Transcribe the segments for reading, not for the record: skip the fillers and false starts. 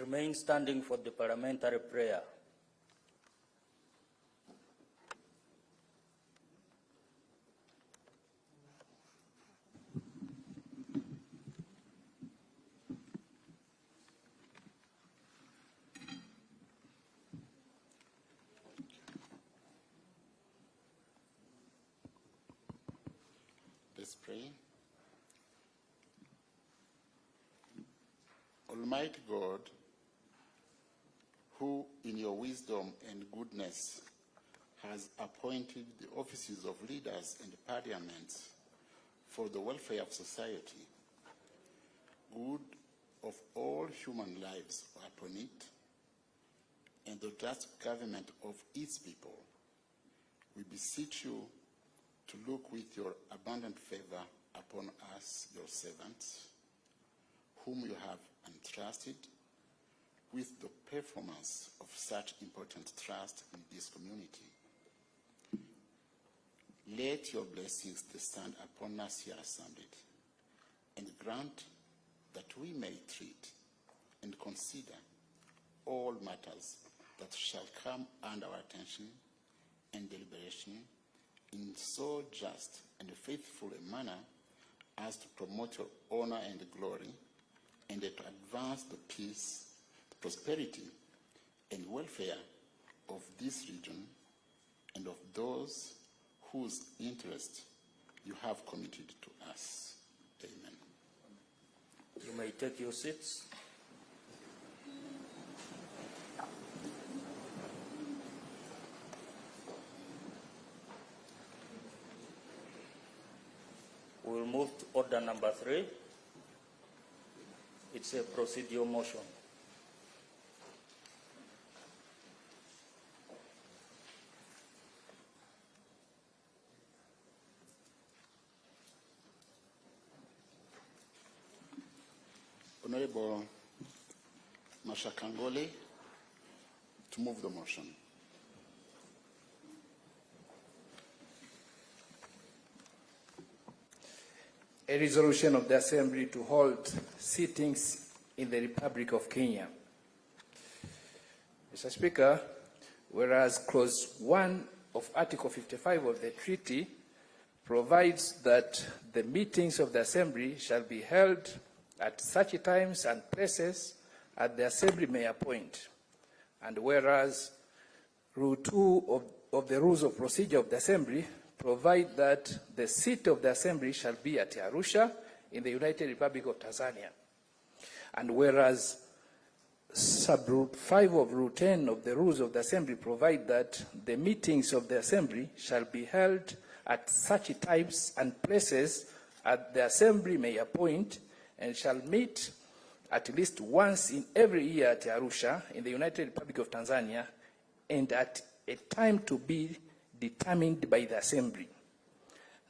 Remain standing for the parliamentary prayer. Let's pray. Almighty God, who in your wisdom and goodness has appointed the offices of leaders and parliaments for the welfare of society, good of all human lives upon it, and the just government of its people, we beseech you to look with your abundant favor upon us, your servants, whom you have entrusted with the performance of such important trust in this community. Let your blessings descend upon us here assembled, and grant that we may treat and consider all matters that shall come under our attention and deliberation in so just and faithful a manner as to promote your honor and glory, and to advance the peace, the prosperity, and welfare of this region and of those whose interest you have committed to us. Amen. You may take your seats. We will move to order number 3. It's a procedural motion. Honorable Mashakangole, to move the motion. A resolution of the Assembly to hold sittings in the Republic of Kenya. Mr. Speaker, whereas Clause 1 of Article 55 of the treaty provides that the meetings of the Assembly shall be held at such times and places as the Assembly may appoint, and whereas Rule 2 of the Rules of Procedure of the Assembly provide that the seat of the Assembly shall be at Arusha in the United Republic of Tanzania. And whereas Sub-Rule 5 of Rule 10 of the Rules of the Assembly provide that the meetings of the Assembly shall be held at such times and places as the Assembly may appoint, and shall meet at least once in every year at Arusha in the United Republic of Tanzania, and at a time to be determined by the Assembly.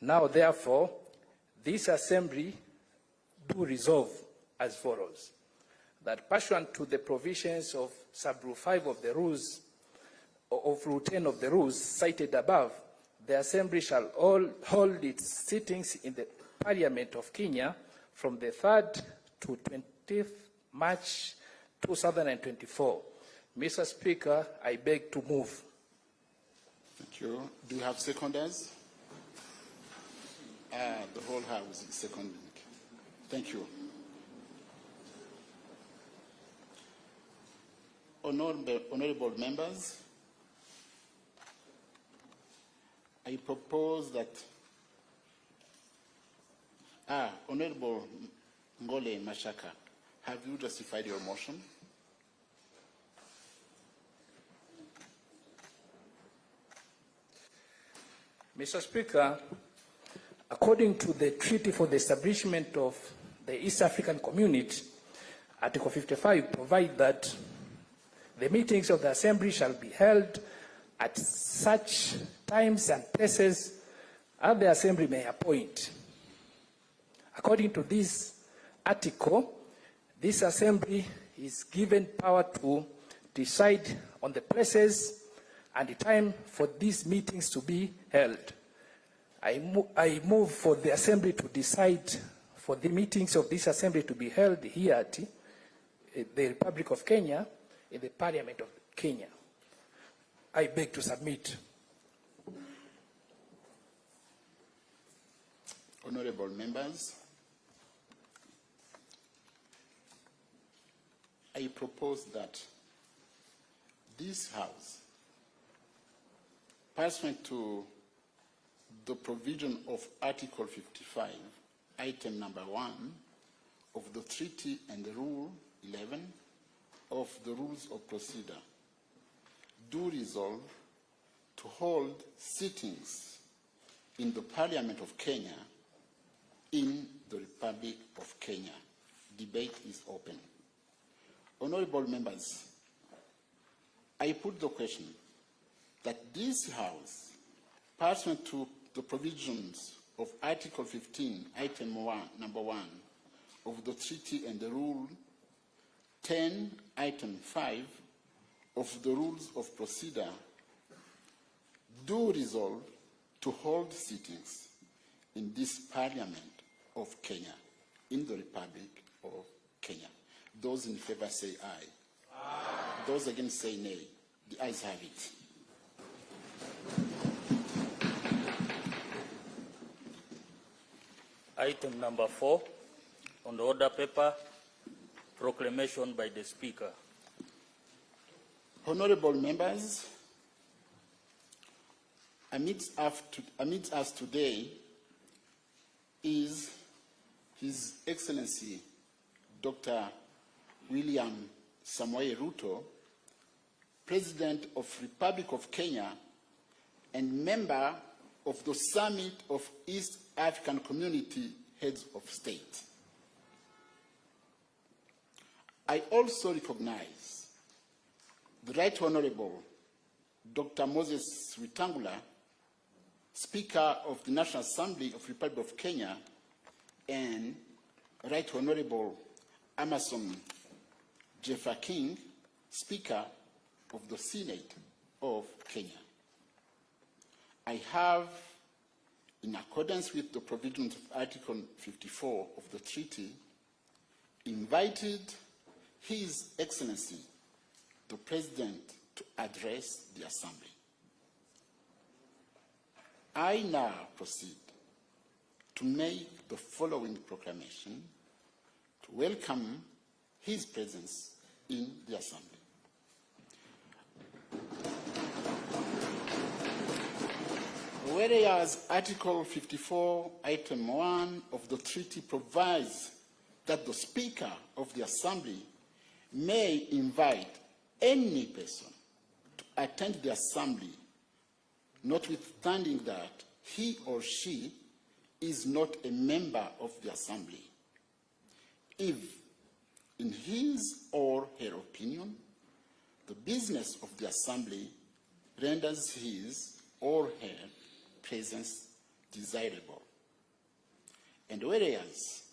Now, therefore, this Assembly do resolve as follows: that pursuant to the provisions of Sub-Rule 5 of the Rules, of Rule 10 of the Rules cited above, the Assembly shall hold its sittings in the Parliament of Kenya from the 3rd to 20th March 2024. Mr. Speaker, I beg to move. Thank you. Do you have seconders? The whole House is seconding. Thank you. Honorable members, I propose that Honorable Ngole Mashaka, have you justified your motion? Mr. Speaker, according to the Treaty for the Establishment of the East African Community, Article 55 provides that the meetings of the Assembly shall be held at such times and places as the Assembly may appoint. According to this article, this Assembly is given power to decide on the places and the time for these meetings to be held. I move for the Assembly to decide for the meetings of this Assembly to be held here at the Republic of Kenya in the Parliament of Kenya. I beg to submit. Honorable members, I propose that this House, pursuant to the provision of Article 55, item number 1 of the Treaty and Rule 11 of the Rules of Procedure, do resolve to hold sittings in the Parliament of Kenya in the Republic of Kenya. Debate is open. Honorable members, I put the question that this House, pursuant to the provisions of Article 15, item 1, number 1 of the Treaty and the Rule 10, item 5 of the Rules of Procedure, do resolve to hold sittings in this Parliament of Kenya, in the Republic of Kenya. Those in favor say aye. Aye. Those against say nay. The ayes have it. Item number 4 on the order paper, proclamation by the Speaker. Honorable members, amidst us today is His Excellency Dr. William Samoei Ruto, President of Republic of Kenya and member of the Summit of East African Community Heads of State. I also recognize the Right Honorable Dr. Moses Wetangula, Speaker of the National Assembly of the Republic of Kenya, and Right Honorable Amason Jeffer King, Speaker of the Senate of Kenya. I have, in accordance with the provisions of Article 54 of the treaty, invited His Excellency, the President, to address the Assembly. I now proceed to make the following proclamation to welcome his presence in the Assembly. Whereas Article 54, Item 1 of the treaty provides that the Speaker of the Assembly may invite any person to attend the Assembly, notwithstanding that he or she is not a member of the Assembly, if, in his or her opinion, the business of the Assembly renders his or her presence desirable. And whereas,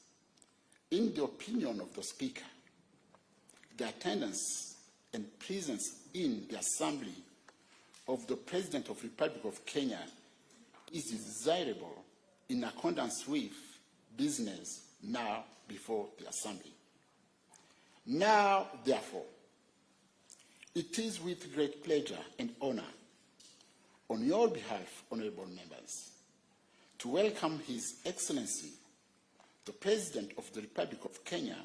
in the opinion of the Speaker, the attendance and presence in the Assembly of the President of the Republic of Kenya is desirable in accordance with business now before the Assembly. Now, therefore, it is with great pleasure and honor on your behalf, honorable members, to welcome His Excellency, the President of the Republic of Kenya,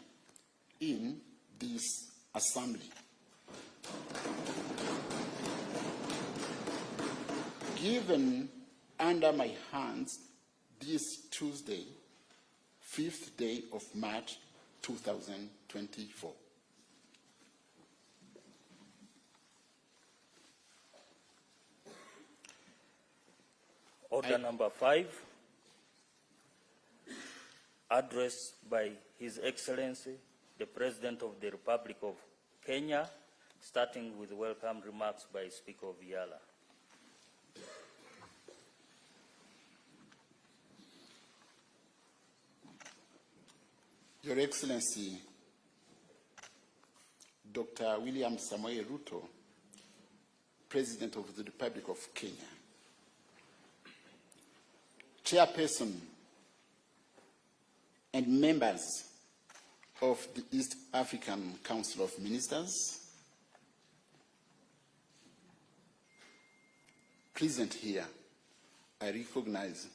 in this Assembly. Given under my hands this Tuesday, 5th day of March 2024. Order number 5, address by His Excellency, the President of the Republic of Kenya, starting with welcome remarks by Speaker Viala. Your Excellency, Dr. William Samoei Ruto, President of the Republic of Kenya, Chairperson and members of the East African Council of Ministers, present here, I recognize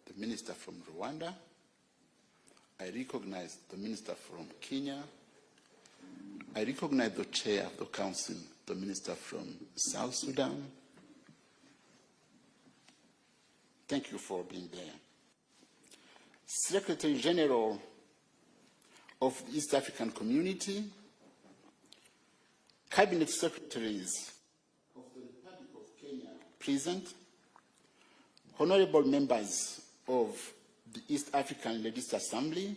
the minister from Rwanda, I recognize the minister from Kenya, I recognize the chair of the council, the minister from South Sudan. Thank you for being there. Secretary General of the East African Community, Cabinet Secretaries of the Republic of Kenya present, honorable members of the East African Legislative Assembly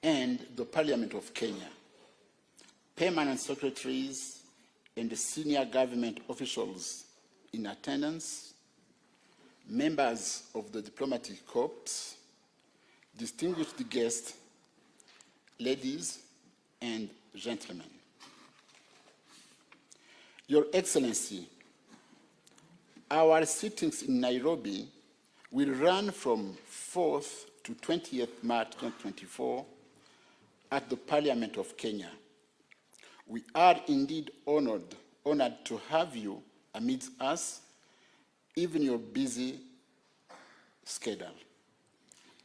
and the Parliament of Kenya, permanent secretaries and the senior government officials in attendance, members of the diplomatic corps, distinguished guests, ladies and gentlemen. Your Excellency, our sittings in Nairobi will run from 4th to 20th March 2024 at the Parliament of Kenya. We are indeed honored to have you amidst us, even your busy schedule.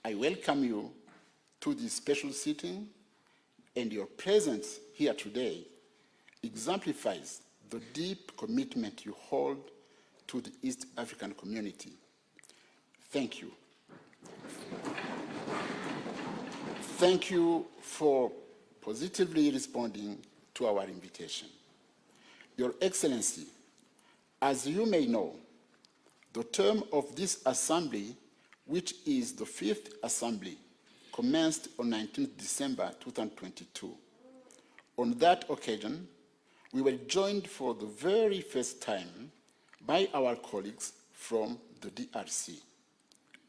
I welcome you to this special sitting, and your presence here today exemplifies the deep commitment you hold to the East African community. Thank you. Thank you for positively responding to our invitation. Your Excellency, as you may know, the term of this Assembly, which is the 5th Assembly, commenced on 19th December 2022. On that occasion, we were joined for the very first time by our colleagues from the DRC.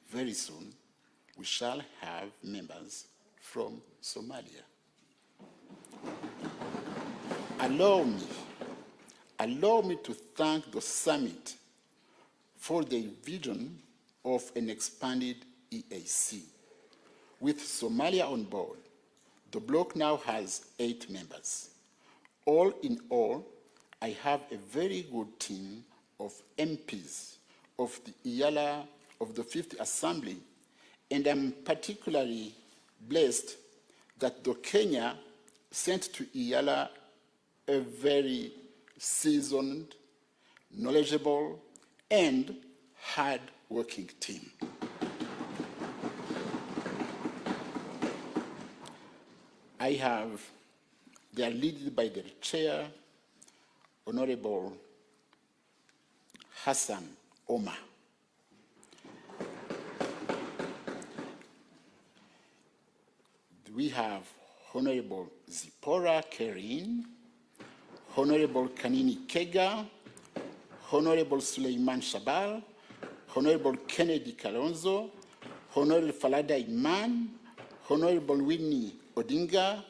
Very soon, we shall have members from Somalia. Allow me to thank the summit for the vision of an expanded EAC. With Somalia on board, the bloc now has 8 members. All in all, I have a very good team of MPs of the IALA of the 5th Assembly, and I'm particularly blessed that the Kenya sent to IALA a very seasoned, knowledgeable, and hard-working team. They are led by their chair, Honorable Hassan Omar. We have Honorable Zipporah Kerin, Honorable Kanini Kega, Honorable Suleiman Shabal, Honorable Kennedy Kalonzo, Honorable Falada Iman, Honorable Winnie Odinga,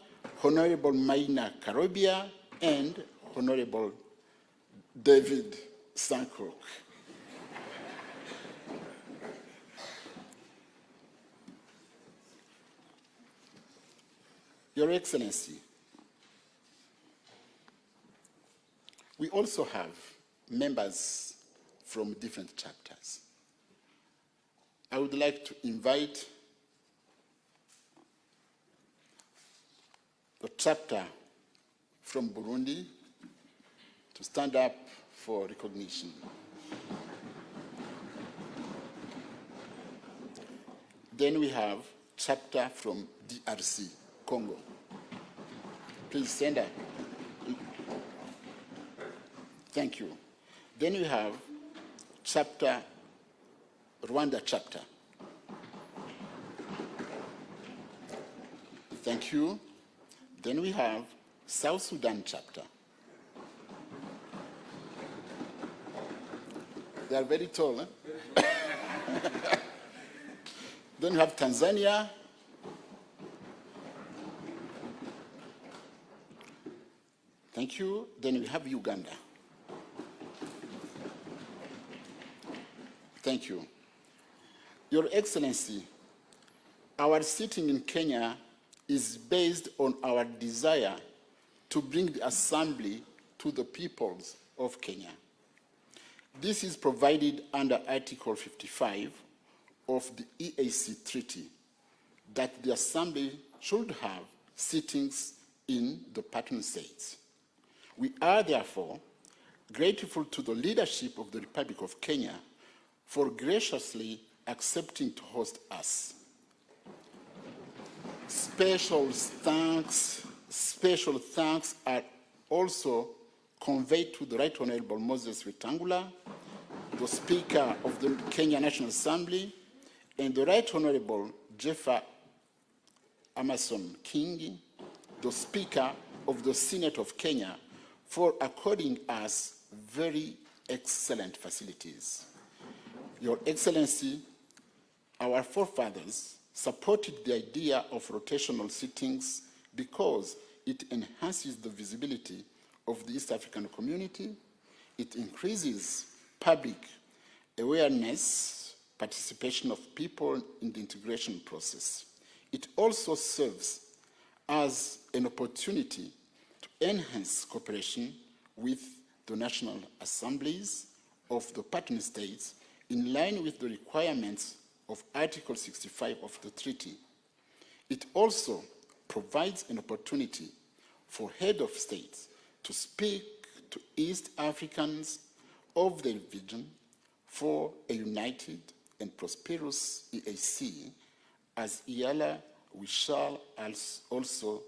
Honorable Maina Karobia, and Honorable David Sankok. Your Excellency, we also have members from different chapters. I would like to invite the chapter from Burundi to stand up for recognition. Then we have chapter from DRC, Congo. Please stand up. Thank you. Then we have chapter, Rwanda chapter. Thank you. Then we have South Sudan chapter. They are very tall, eh? Then we have Tanzania. Thank you. Then we have Uganda. Thank you. Your Excellency, our sitting in Kenya is based on our desire to bring the Assembly to the peoples of Kenya. This is provided under Article 55 of the EAC Treaty, that the Assembly should have sittings in the partner states. We are therefore grateful to the leadership of the Republic of Kenya for graciously accepting to host us. Special thanks are also conveyed to the Right Honorable Moses Wetangula, the Speaker of the Kenya National Assembly, and the Right Honorable Jeffer Amason King, the Speaker of the Senate of Kenya, for according us very excellent facilities. Your Excellency, our forefathers supported the idea of rotational sittings because it enhances the visibility of the East African community, it increases public awareness, participation of people in the integration process. It also serves as an opportunity to enhance cooperation with the national assemblies of the partner states in line with the requirements of Article 65 of the treaty. It also provides an opportunity for head of states to speak to East Africans of the region for a united and prosperous EAC. As EALA, we shall also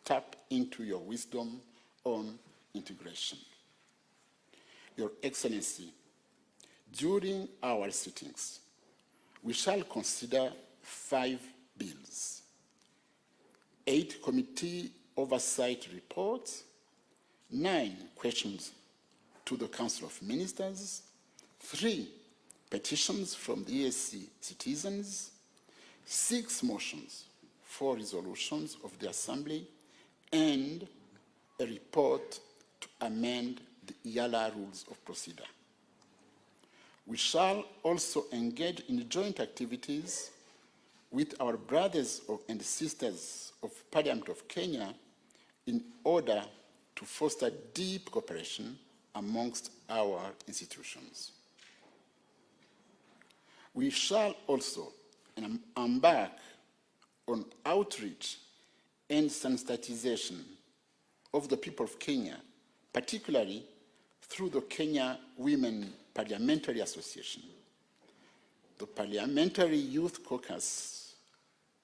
tap into your wisdom on integration. Your Excellency, during our sittings, we shall consider 5 bills, 8 committee oversight reports, 9 questions to the Council of Ministers, 3 petitions from the EAC citizens, 6 motions for resolutions of the Assembly, and a report to amend the EALA Rules of Procedure. We shall also engage in joint activities with our brothers and sisters of Parliament of Kenya in order to foster deep cooperation amongst our institutions. We shall also embark on outreach and sensitization of the people of Kenya, particularly through the Kenya Women Parliamentary Association, the Parliamentary Youth Caucus,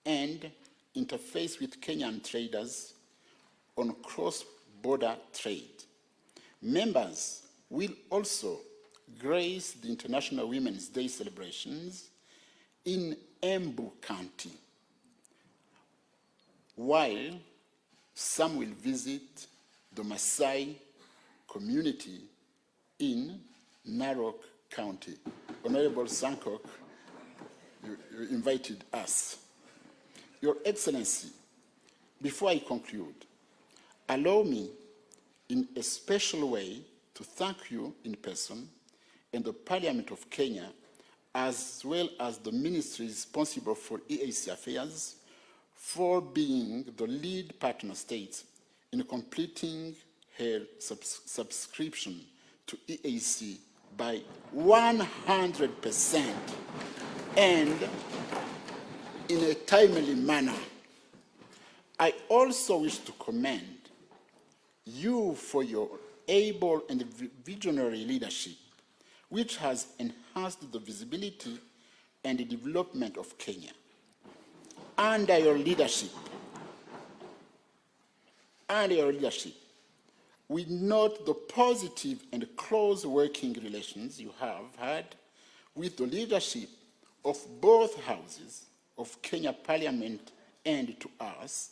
and interface with Kenyan traders on cross-border trade. Members will also grace the International Women's Day celebrations in Embu County, while some will visit the Maasai community in Narok County. Honorable Sankok, you invited us. Your Excellency, before I conclude, allow me in a special way to thank you in person and the Parliament of Kenya, as well as the ministry responsible for EAC affairs, for being the lead partner state in completing her subscription to EAC by 100% and in a timely manner. I also wish to commend you for your able and visionary leadership, which has enhanced the visibility and the development of Kenya. Under your leadership, we note the positive and close working relations you have had with the leadership of both houses of Kenya Parliament and to us,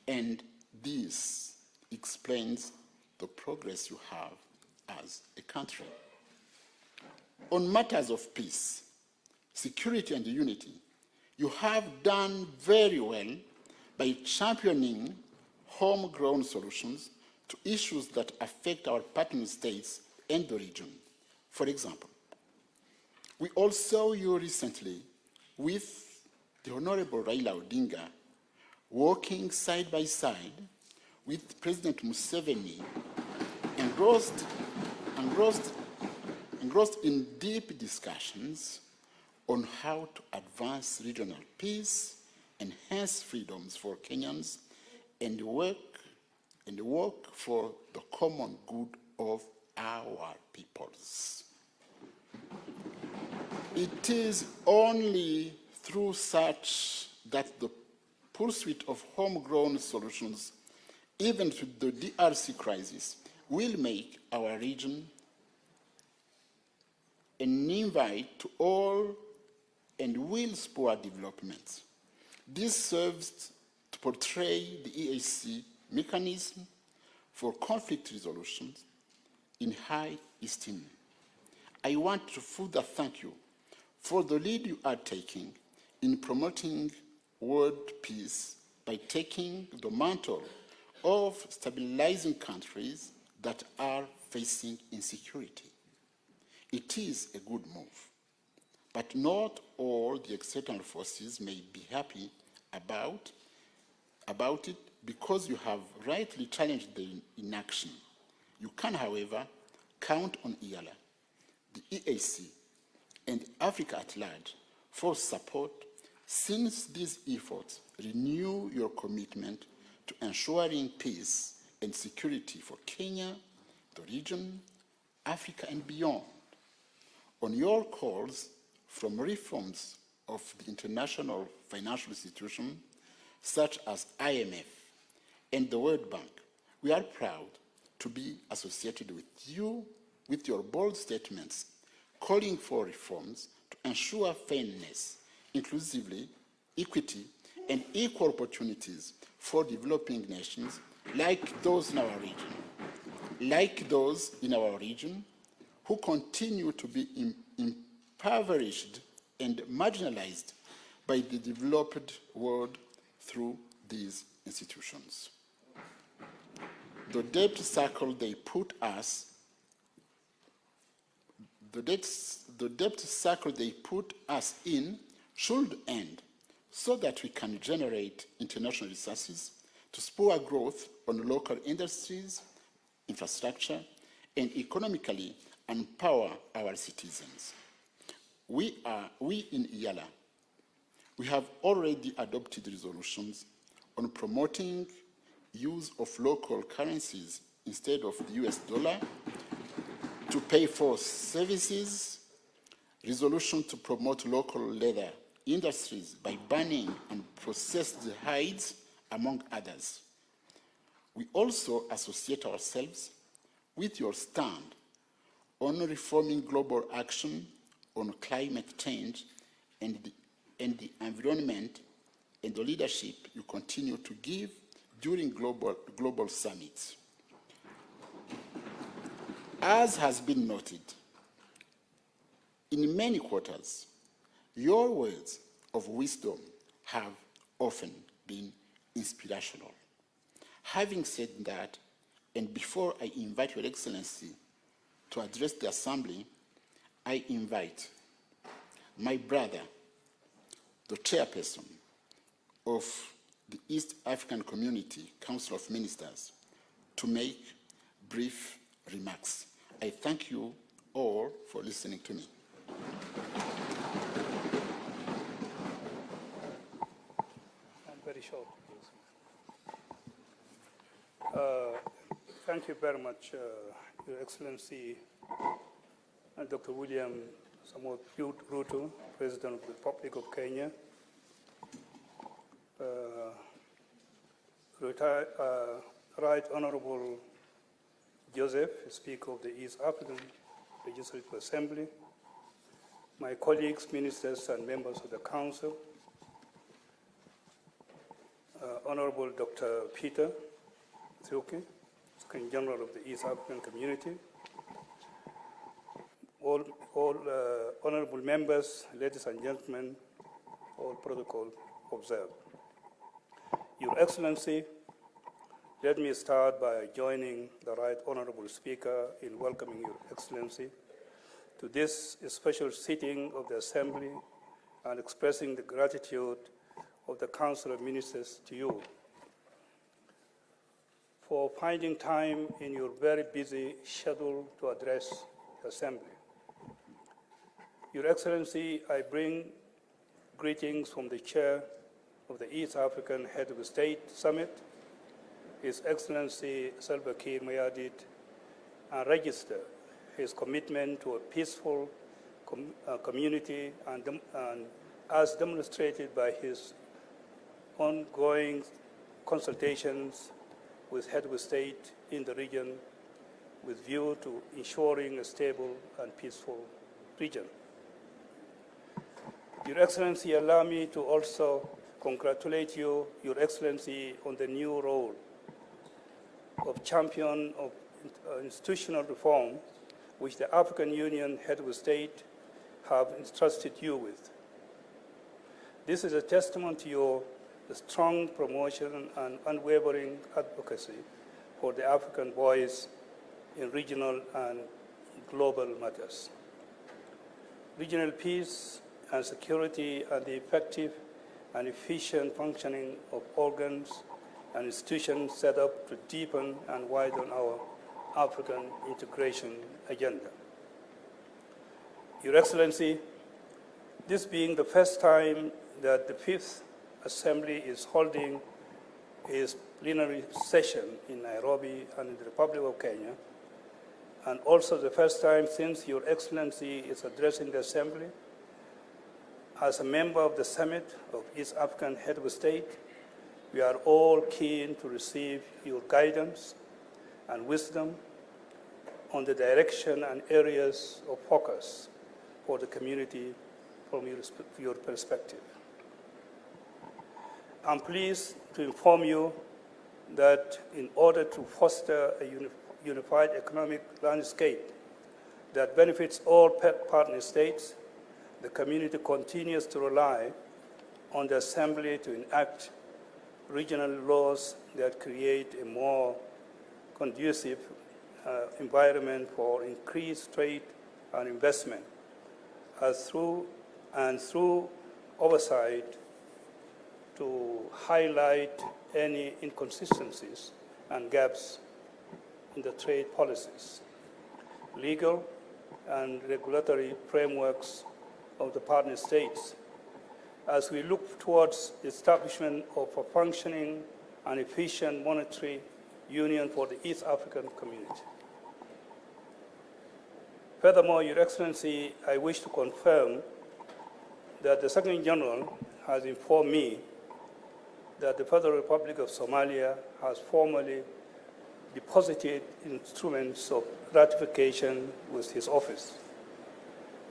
and this explains the progress you have as a country. On matters of peace, security, and unity, you have done very well by championing homegrown solutions to issues that affect our partner states and the region. For example, we all saw you recently with the Honorable Raila Odinga working side by side with President Museveni, engrossed in deep discussions on how to advance regional peace, enhance freedoms for Kenyans, and work for the common good of our peoples. It is only through such that the pursuit of homegrown solutions, even to the DRC crisis, will make our region an invite to all and will spur development. This serves to portray the EAC mechanism for conflict resolution in high esteem. I want to further thank you for the lead you are taking in promoting world peace by taking the mantle of stabilizing countries that are facing insecurity. It is a good move, but not all the external forces may be happy about it because you have rightly challenged the inaction. You can, however, count on EALA, the EAC, and Africa at large for support since these efforts renew your commitment to ensuring peace and security for Kenya, the region, Africa, and beyond. On your calls from reforms of the international financial institutions such as IMF and the World Bank, we are proud to be associated with you with your bold statements calling for reforms to ensure fairness, inclusivity, equity, and equal opportunities for developing nations like those in our region, who continue to be impoverished and marginalized by the developed world through these institutions. The debt cycle they put us in should end so that we can generate international resources to spur growth on local industries, infrastructure, and economically empower our citizens. We in EALA, we have already adopted resolutions on promoting use of local currencies instead of the US dollar to pay for services, resolution to promote local leather industries by banning unprocessed hides, among others. We also associate ourselves with your stand on reforming global action on climate change and the environment and the leadership you continue to give during global summits. As has been noted, in many quarters, your words of wisdom have often been inspirational. Having said that, and before I invite Your Excellency to address the Assembly, I invite my brother, the chairperson of the East African Community Council of Ministers, to make brief remarks. I thank you all for listening to me. I'm very short. Thank you very much, Your Excellency, Dr. William Samoei RUTO, President of the Republic of Kenya, Right Honorable Joseph, Speaker of the East African Legislative Assembly, my colleagues, ministers, and members of the Council, Honorable Dr. Peter Thiuki, Secretary General of the East African Community, all honorable members, ladies and gentlemen, all protocol observed. Your Excellency, let me start by joining the Right Honorable Speaker in welcoming Your Excellency to this special sitting of the Assembly and expressing the gratitude of the Council of Ministers to you for finding time in your very busy schedule to address the Assembly. Your Excellency, I bring greetings from the Chair of the East African Head of State Summit, His Excellency Salva Kiir Mayardit, and register his commitment to a peaceful community and as demonstrated by his ongoing consultations with head of state in the region with view to ensuring a stable and peaceful region. Your Excellency, allow me to also congratulate you, Your Excellency, on the new role of champion of institutional reform which the African Union head of state have entrusted you with. This is a testament to your strong promotion and unwavering advocacy for the African voice in regional and global matters. Regional peace and security and the effective and efficient functioning of organs and institutions set up to deepen and widen our African integration agenda. Your Excellency, this being the first time that the Fifth Assembly is holding its plenary session in Nairobi and in the Republic of Kenya, and also the first time since Your Excellency is addressing the Assembly, as a member of the Summit of East African Head of State, we are all keen to receive your guidance and wisdom on the direction and areas of focus for the community from your perspective. I'm pleased to inform you that in order to foster a unified economic landscape that benefits all partner states, the community continues to rely on the Assembly to enact regional laws that create a more conducive environment for increased trade and investment, through oversight to highlight any inconsistencies and gaps in the trade policies, legal and regulatory frameworks of the partner states, as we look towards the establishment of a functioning and efficient monetary union for the East African community. Furthermore, Your Excellency, I wish to confirm that the Secretary General has informed me that the Federal Republic of Somalia has formally deposited instruments of ratification with his office,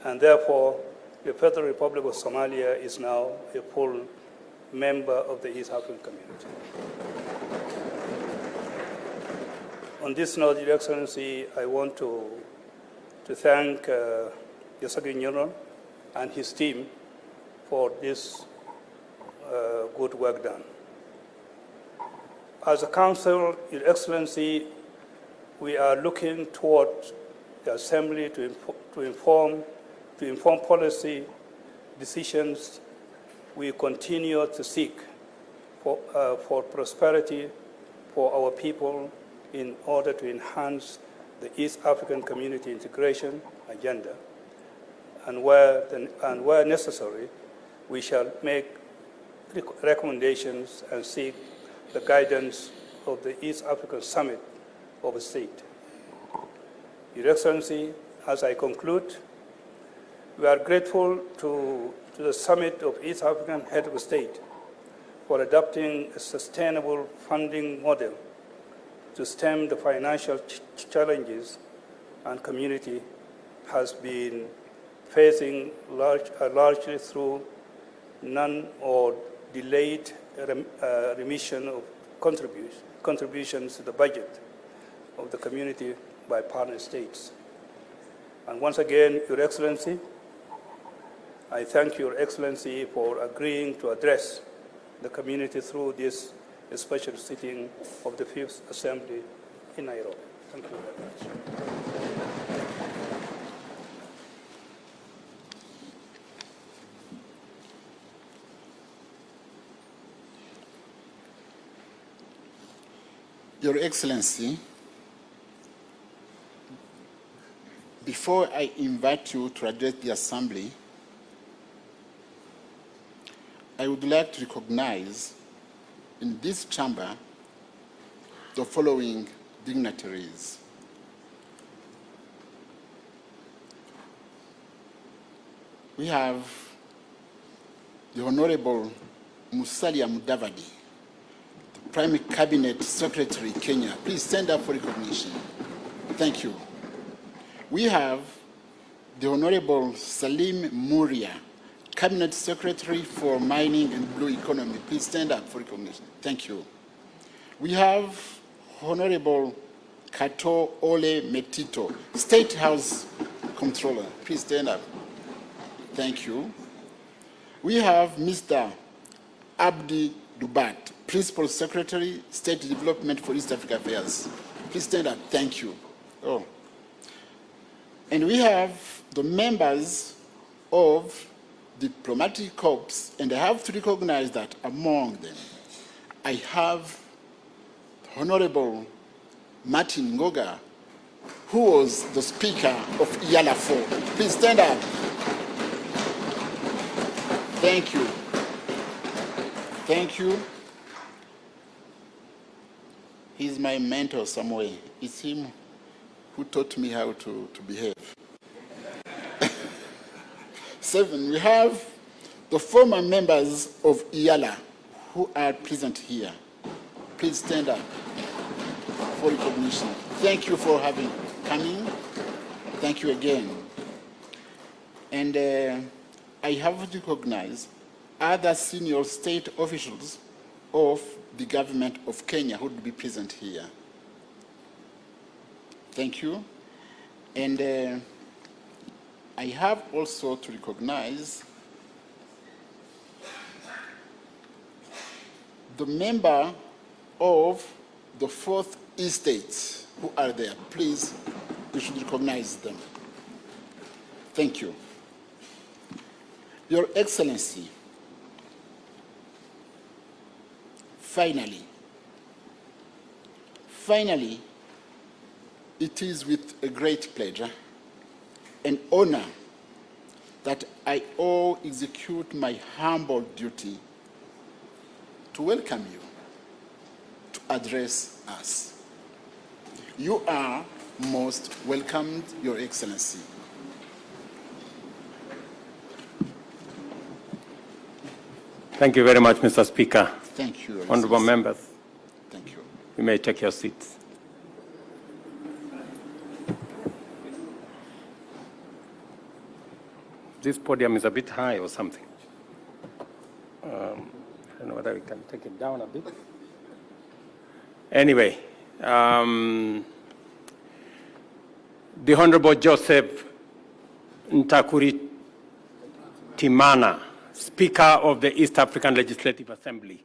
and therefore the Federal Republic of Somalia is now a full member of the East African community. On this note, Your Excellency, I want to thank the Secretary General and his team for this good work done. As a Council, Your Excellency, we are looking toward the Assembly to inform policy decisions we continue to seek for prosperity for our people in order to enhance the East African community integration agenda. And where necessary, we shall make recommendations and seek the guidance of the East African Summit of the State. Your Excellency, as I conclude, we are grateful to the Summit of East African Head of State for adopting a sustainable funding model to stem the financial challenges and community has been facing largely through none or delayed remission of contributions to the budget of the community by partner states. And once again, Your Excellency, I thank Your Excellency for agreeing to address the community through this special sitting of the Fifth Assembly in Nairobi. Thank you very much. Your Excellency, before I invite you to address the Assembly, I would like to recognize in this chamber the following dignitaries. We have the Honorable Musalia Mudavadi, the Prime Cabinet Secretary, Kenya. Please stand up for recognition. Thank you. We have the Honorable Salim Muria, Cabinet Secretary for Mining and Blue Economy. Please stand up for recognition. Thank you. We have Honorable Kato Ole Metito, State House Controller. Please stand up. Thank you. We have Mr. Abdi Dubat, Principal Secretary, State Development for East Africa Affairs. Please stand up. Thank you. Oh. And we have the members of diplomatic corps, and I have to recognize that among them, I have Honorable Martin Ngoga, who was the Speaker of IALA 4. Please stand up. Thank you. Thank you. He's my mentor some way. It's him who taught me how to behave. 7, we have the former members of IALA who are present here. Please stand up for recognition. Thank you for coming. Thank you again. And I have to recognize other senior state officials of the government of Kenya who would be present here. Thank you. And I have also to recognize the member of the 4th estate who are there. Please, you should recognize them. Thank you. Your Excellency, finally, it is with a great pleasure and honor that I all execute my humble duty to welcome you to address us. You are most welcomed, Your Excellency. Thank you very much, Mr. Speaker. Thank you, Your Honorable Excellency. members, Thank you. you may take your seats. This podium is a bit high or something. I don't know whether we can take it down a bit. Anyway, the Honorable Joseph Ntakuri Timana, Speaker of the East African Legislative Assembly.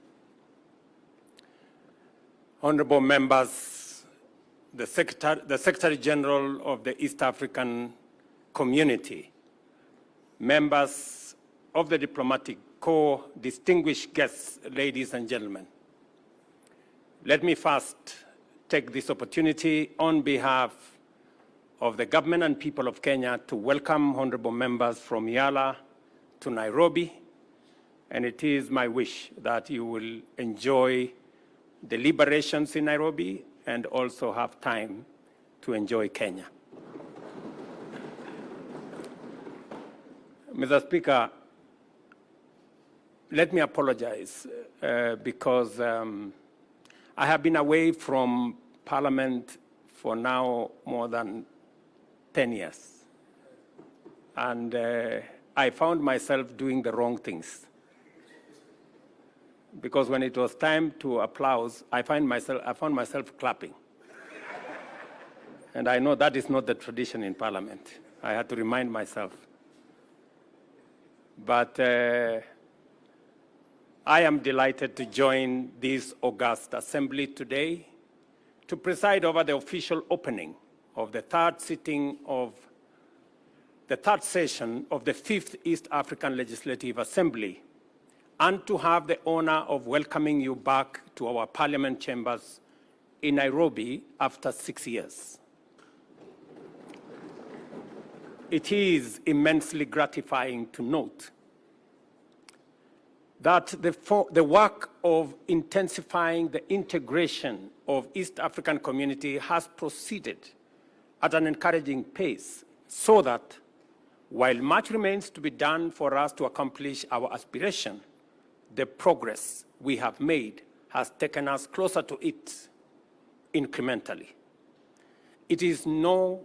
Honorable members, the Secretary General of the East African Community, members of the Diplomatic Corps, distinguished guests, ladies and gentlemen. Let me first take this opportunity on behalf of the government and people of Kenya to welcome honorable members from IALA to Nairobi, and it is my wish that you will enjoy deliberations in Nairobi and also have time to enjoy Kenya. Mr. Speaker, let me apologize because I have been away from Parliament for now more than 10 years. And I found myself doing the wrong things. Because when it was time to applause, I found myself clapping. And I know that is not the tradition in Parliament. I had to remind myself. But I am delighted to join this august assembly today to preside over the official opening of the third session of the 5th East African Legislative Assembly, and to have the honor of welcoming you back to our Parliament chambers in Nairobi after 6 years. It is immensely gratifying to note that the work of intensifying the integration of East African community has proceeded at an encouraging pace, so that while much remains to be done for us to accomplish our aspiration, the progress we have made has taken us closer to it incrementally. It is no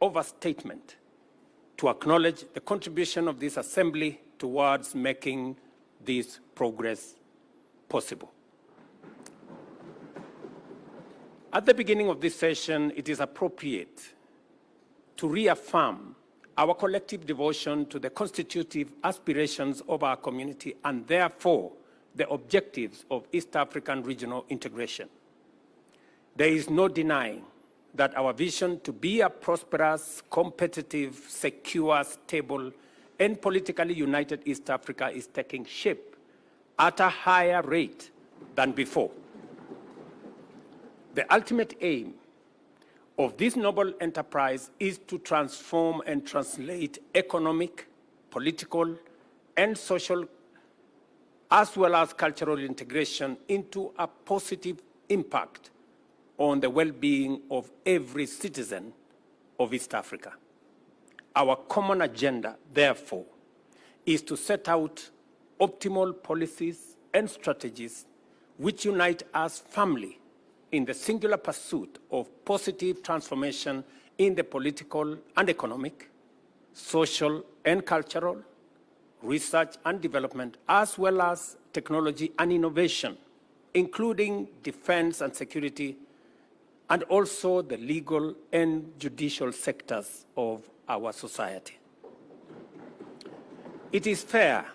overstatement to acknowledge the contribution of this Assembly towards making this progress possible. At the beginning of this session, it is appropriate to reaffirm our collective devotion to the constitutive aspirations of our community and therefore the objectives of East African regional integration. There is no denying that our vision to be a prosperous, competitive, secure, stable, and politically united East Africa is taking shape at a higher rate than before. The ultimate aim of this noble enterprise is to transform and translate economic, political, and social, as well as cultural integration into a positive impact on the well-being of every citizen of East Africa. Our common agenda, therefore, is to set out optimal policies and strategies which unite us firmly in the singular pursuit of positive transformation in the political and economic, social and cultural, research and development, as well as technology and innovation, including defense and security, and also the legal and judicial sectors of our society. It is fair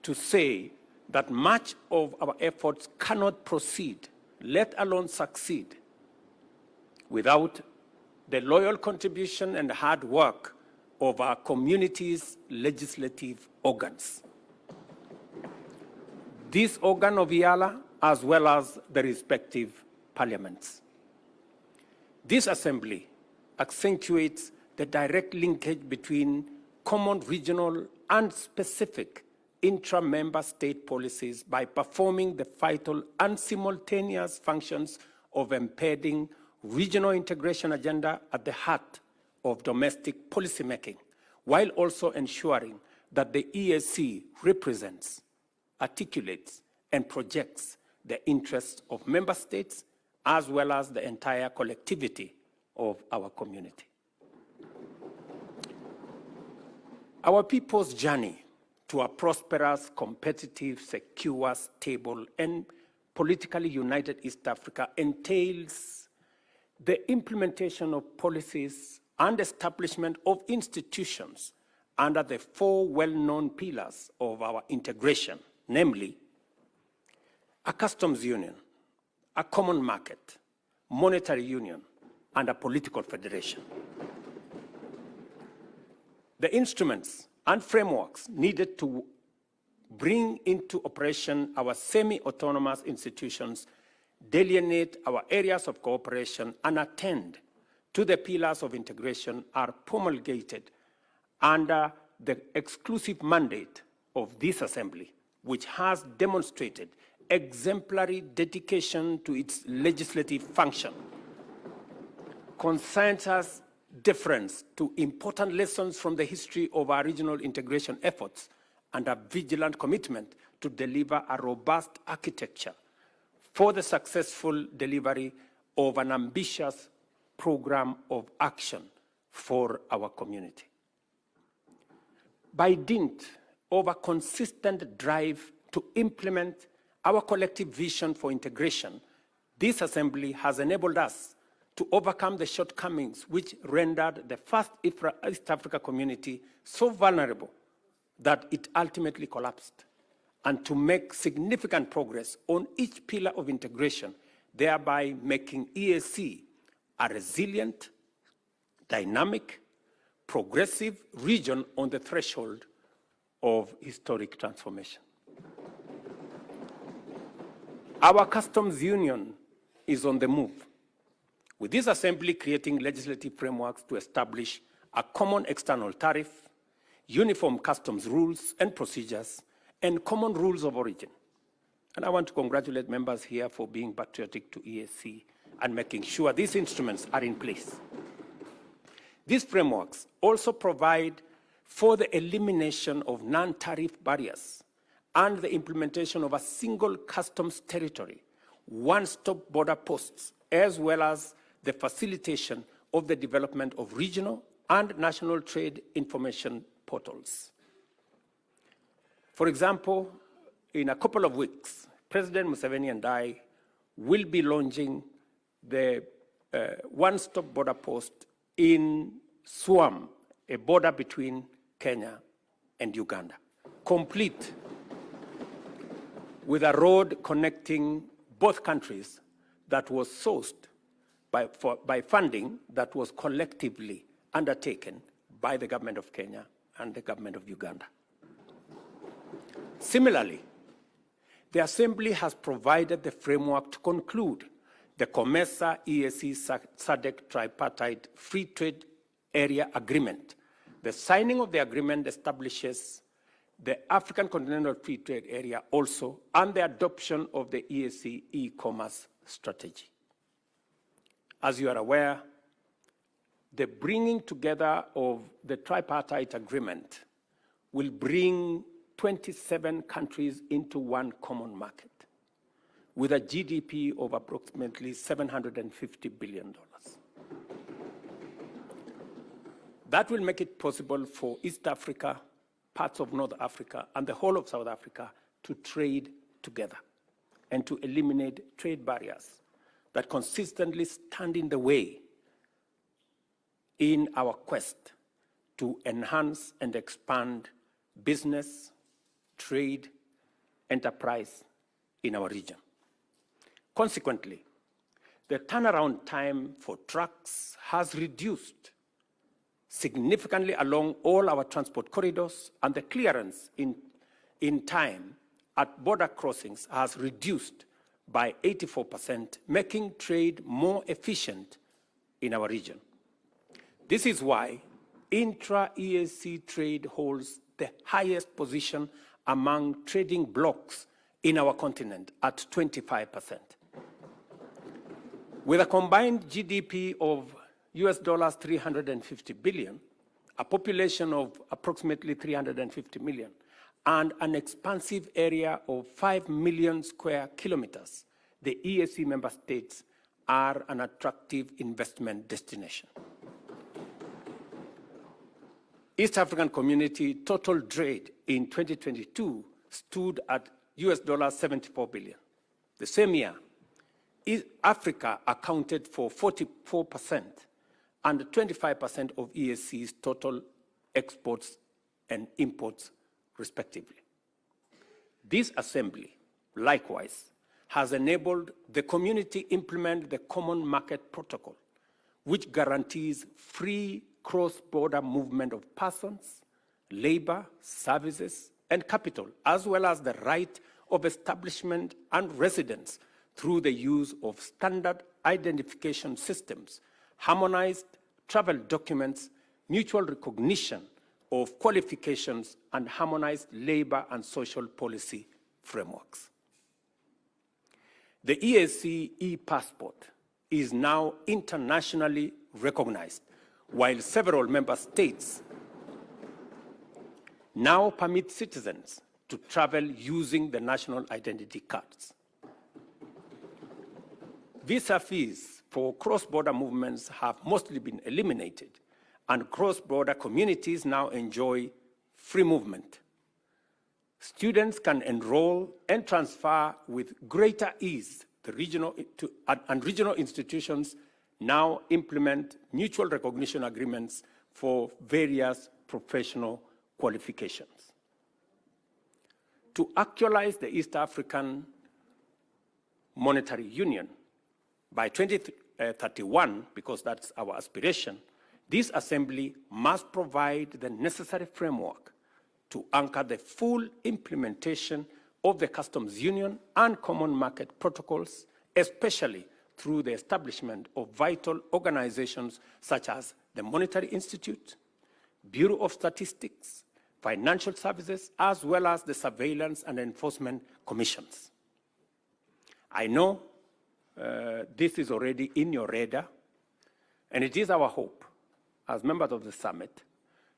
to say that much of our efforts cannot proceed, let alone succeed, without the loyal contribution and hard work of our community's legislative organs. This organ of IALA, as well as the respective parliaments. This assembly accentuates the direct linkage between common regional and specific intra-member state policies by performing the vital and simultaneous functions of embedding regional integration agenda at the heart of domestic policymaking, while also ensuring that the EAC represents, articulates, and projects the interests of member states as well as the entire collectivity of our community. Our people's journey to a prosperous, competitive, secure, stable, and politically united East Africa entails the implementation of policies and establishment of institutions under the four well-known pillars of our integration, namely a customs union, a common market, monetary union, and a political federation. The instruments and frameworks needed to bring into operation our semi-autonomous institutions delineate our areas of cooperation and attend to the pillars of integration are promulgated under the exclusive mandate of this assembly, which has demonstrated exemplary dedication to its legislative function, consensus deference to important lessons from the history of our regional integration efforts, and a vigilant commitment to deliver a robust architecture for the successful delivery of an ambitious program of action for our community. By dint of a consistent drive to implement our collective vision for integration, this assembly has enabled us to overcome the shortcomings which rendered the first East Africa community so vulnerable that it ultimately collapsed, and to make significant progress on each pillar of integration, thereby making EAC a resilient, dynamic, progressive region on the threshold of historic transformation. Our customs union is on the move, with this assembly creating legislative frameworks to establish a common external tariff, uniform customs rules and procedures, and common rules of origin. And I want to congratulate members here for being patriotic to EAC and making sure these instruments are in place. These frameworks also provide for the elimination of non-tariff barriers and the implementation of a single customs territory, one-stop border posts, as well as the facilitation of the development of regional and national trade information portals. For example, in a couple of weeks, President Museveni and I will be launching the one-stop border post in Swam, a border between Kenya and Uganda, complete with a road connecting both countries that was sourced by funding that was collectively undertaken by the government of Kenya and the government of Uganda. Similarly, the Assembly has provided the framework to conclude the COMESA EAC SADC Tripartite Free Trade Area Agreement. The signing of the agreement establishes the African Continental Free Trade Area also, and the adoption of the EAC e-commerce strategy. As you are aware, the bringing together of the tripartite agreement will bring 27 countries into one common market with a GDP of approximately $750 billion. That will make it possible for East Africa, parts of North Africa, and the whole of South Africa to trade together and to eliminate trade barriers that consistently stand in the way in our quest to enhance and expand business, trade, enterprise in our region. Consequently, the turnaround time for trucks has reduced significantly along all our transport corridors, and the clearance in time at border crossings has reduced by 84%, making trade more efficient in our region. This is why intra-EAC trade holds the highest position among trading blocs in our continent at 25%. With a combined GDP of US dollars 350 billion, a population of approximately 350 million, and an expansive area of 5 million square kilometers, the EAC member states are an attractive investment destination. East African Community total trade in 2022 stood at US dollars 74 billion. The same year, Africa accounted for 44% and 25% of EAC's total exports and imports, respectively. This assembly, likewise, has enabled the community implement the Common Market Protocol, which guarantees free cross-border movement of persons, labor, services, and capital, as well as the right of establishment and residence through the use of standard identification systems, harmonized travel documents, mutual recognition of qualifications, and harmonized labor and social policy frameworks. The EAC e-passport is now internationally recognized, while several member states now permit citizens to travel using the national identity cards. Visa fees for cross-border movements have mostly been eliminated, and cross-border communities now enjoy free movement. Students can enroll and transfer with greater ease. Regional institutions now implement mutual recognition agreements for various professional qualifications. To actualize the East African Monetary Union by 2031, because that's our aspiration, this assembly must provide the necessary framework to anchor the full implementation of the customs union and common market protocols, especially through the establishment of vital organizations such as the Monetary Institute, Bureau of Statistics, Financial Services, as well as the Surveillance and Enforcement Commissions. I know this is already in your radar, and it is our hope, as members of the summit,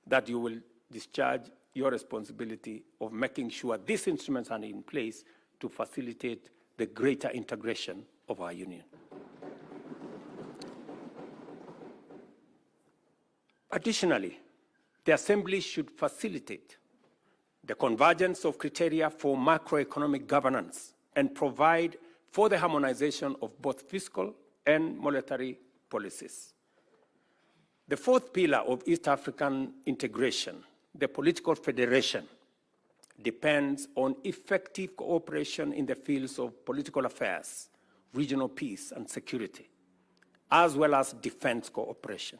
that you will discharge your responsibility of making sure these instruments are in place to facilitate the greater integration of our union. Additionally, the Assembly should facilitate the convergence of criteria for macroeconomic governance and provide for the harmonization of both fiscal and monetary policies. The fourth pillar of East African integration, the political federation, depends on effective cooperation in the fields of political affairs, regional peace and security, as well as defense cooperation.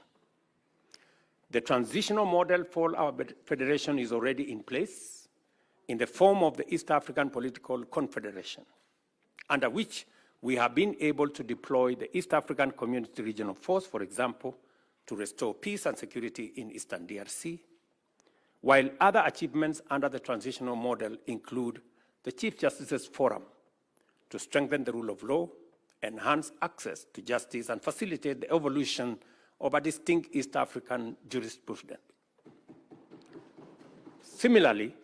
The transitional model for our federation is already in place in the form of the East African Political Confederation, under which we have been able to deploy the East African Community Regional Force, for example, to restore peace and security in Eastern DRC, while other achievements under the transitional model include the Chief Justice's Forum to strengthen the rule of law, enhance access to justice, and facilitate the evolution of a distinct East African jurisprudence. Similarly,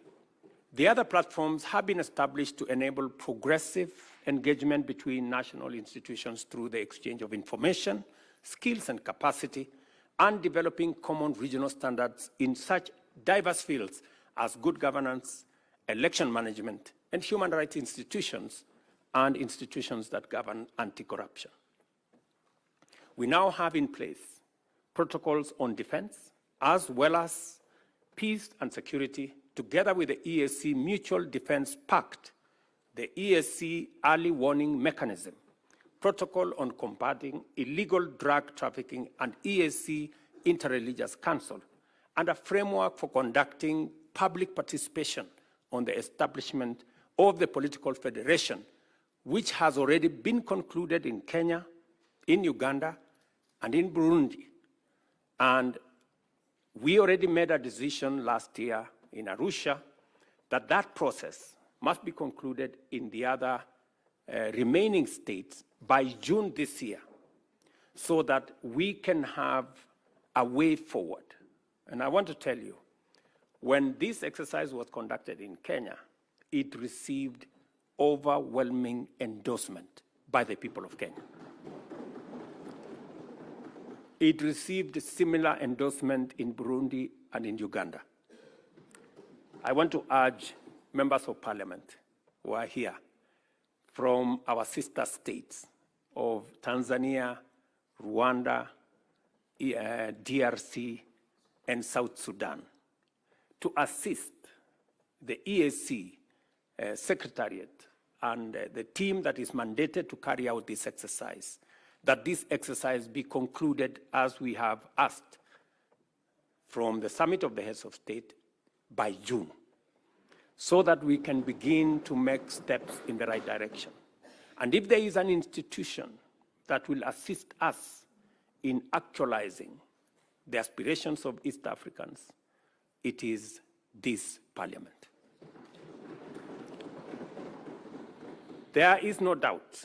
the other platforms have been established to enable progressive engagement between national institutions through the exchange of information, skills, and capacity, and developing common regional standards in such diverse fields as good governance, election management, and human rights institutions, and institutions that govern anti-corruption. We now have in place protocols on defense, as well as peace and security, together with the EAC Mutual Defense Pact, the EAC Early Warning Mechanism, Protocol on Combating Illegal Drug Trafficking, and EAC Interreligious Council, and a framework for conducting public participation on the establishment of the political federation, which has already been concluded in Kenya, in Uganda, and in Burundi. And we already made a decision last year in Arusha that that process must be concluded in the other remaining states by June this year, so that we can have a way forward. And I want to tell you, when this exercise was conducted in Kenya, it received overwhelming endorsement by the people of Kenya. It received similar endorsement in Burundi and in Uganda. I want to urge members of parliament who are here from our sister states of Tanzania, Rwanda, DRC, and South Sudan to assist the EAC Secretariat and the team that is mandated to carry out this exercise, that this exercise be concluded as we have asked from the Summit of the Heads of State by June, so that we can begin to make steps in the right direction. And if there is an institution that will assist us in actualizing the aspirations of East Africans, it is this parliament. There is no doubt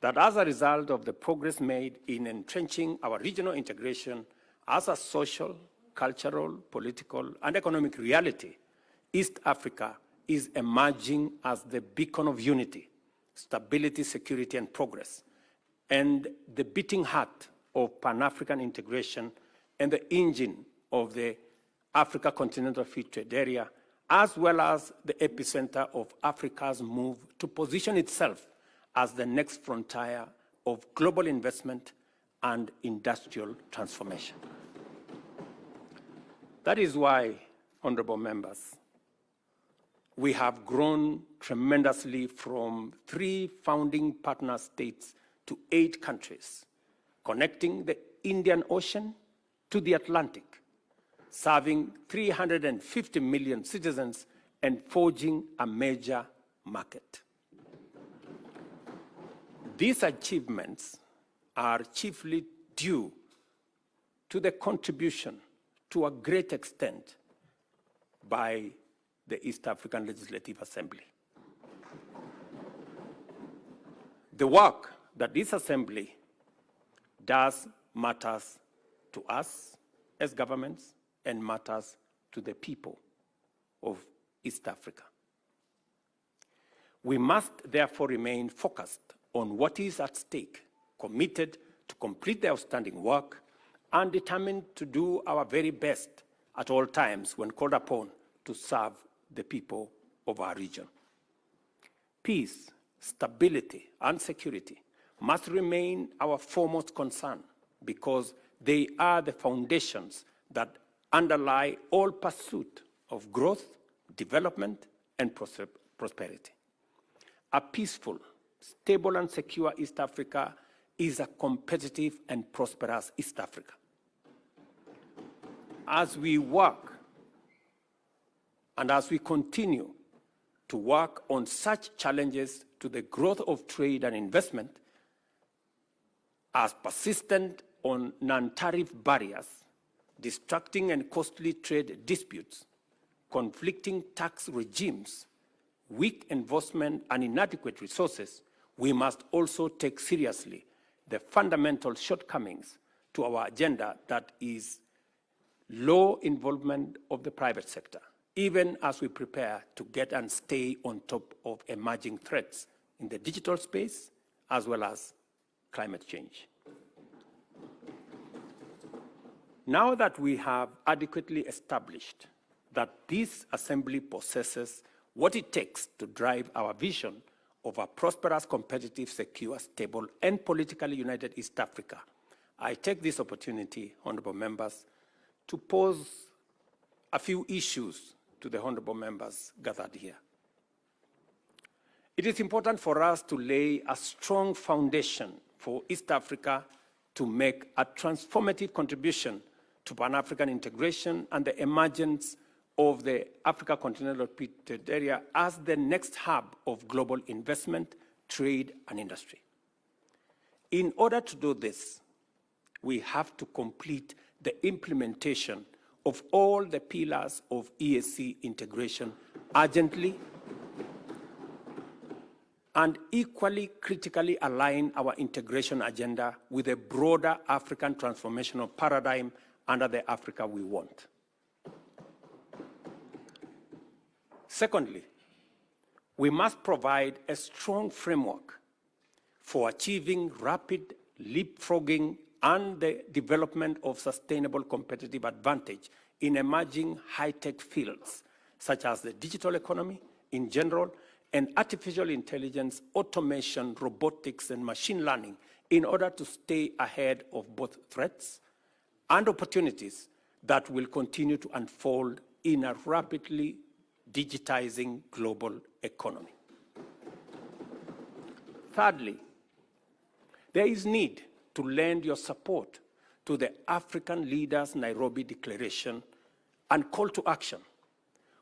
that as a result of the progress made in entrenching our regional integration as a social, cultural, political, and economic reality, East Africa is emerging as the beacon of unity, stability, security, and progress, and the beating heart of Pan-African integration and the engine of the Africa Continental Free Trade Area, as well as the epicenter of Africa's move to position itself as the next frontier of global investment and industrial transformation. That is why, honorable members, we have grown tremendously from 3 founding partner states to 8 countries, connecting the Indian Ocean to the Atlantic, serving 350 million citizens and forging a major market. These achievements are chiefly due to the contribution, to a great extent, by the East African Legislative Assembly. The work that this assembly does matters to us as governments and matters to the people of East Africa. We must therefore remain focused on what is at stake, committed to complete the outstanding work, and determined to do our very best at all times when called upon to serve the people of our region. Peace, stability, and security must remain our foremost concern because they are the foundations that underlie all pursuit of growth, development, and prosperity. A peaceful, stable, and secure East Africa is a competitive and prosperous East Africa. As we work and as we continue to work on such challenges to the growth of trade and investment, as persistent on non-tariff barriers, distracting and costly trade disputes, conflicting tax regimes, weak enforcement, and inadequate resources, we must also take seriously the fundamental shortcomings to our agenda that is low involvement of the private sector, even as we prepare to get and stay on top of emerging threats in the digital space as well as climate change. Now that we have adequately established that this assembly possesses what it takes to drive our vision of a prosperous, competitive, secure, stable, and politically united East Africa, I take this opportunity, honorable members, to pose a few issues to the honorable members gathered here. It is important for us to lay a strong foundation for East Africa to make a transformative contribution to Pan-African integration and the emergence of the Africa Continental Repeated Area as the next hub of global investment, trade, and industry. In order to do this, we have to complete the implementation of all the pillars of EAC integration urgently and equally critically align our integration agenda with a broader African transformational paradigm under the Africa we want. Secondly, we must provide a strong framework for achieving rapid leapfrogging and the development of sustainable competitive advantage in emerging high-tech fields, such as the digital economy in general, and artificial intelligence, automation, robotics, and machine learning in order to stay ahead of both threats and opportunities that will continue to unfold in a rapidly digitizing global economy. Thirdly, there is need to lend your support to the African Leaders Nairobi Declaration and call to action,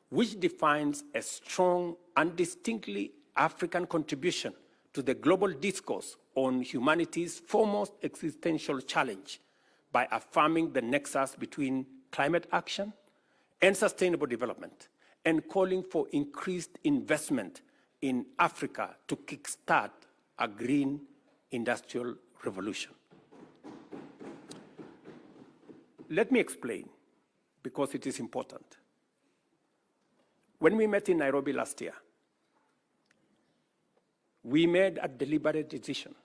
which defines a strong and distinctly African contribution to the global discourse on humanity's foremost existential challenge by affirming the nexus between climate action and sustainable development and calling for increased investment in Africa to kickstart a green industrial revolution. Let me explain, because it is important. When we met in Nairobi last year, we made a deliberate decision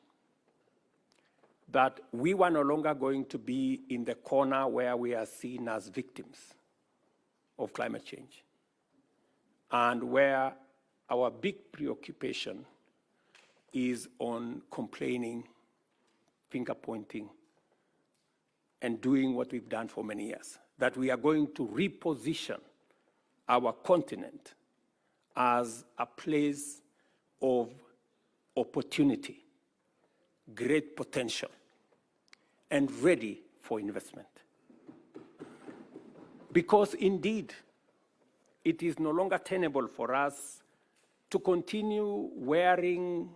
that we were no longer going to be in the corner where we are seen as victims of climate change, and where our big preoccupation is on complaining, finger-pointing, and doing what we've done for many years, that we are going to reposition our continent as a place of opportunity, great potential, and ready for investment. Because indeed, it is no longer tenable for us to continue wearing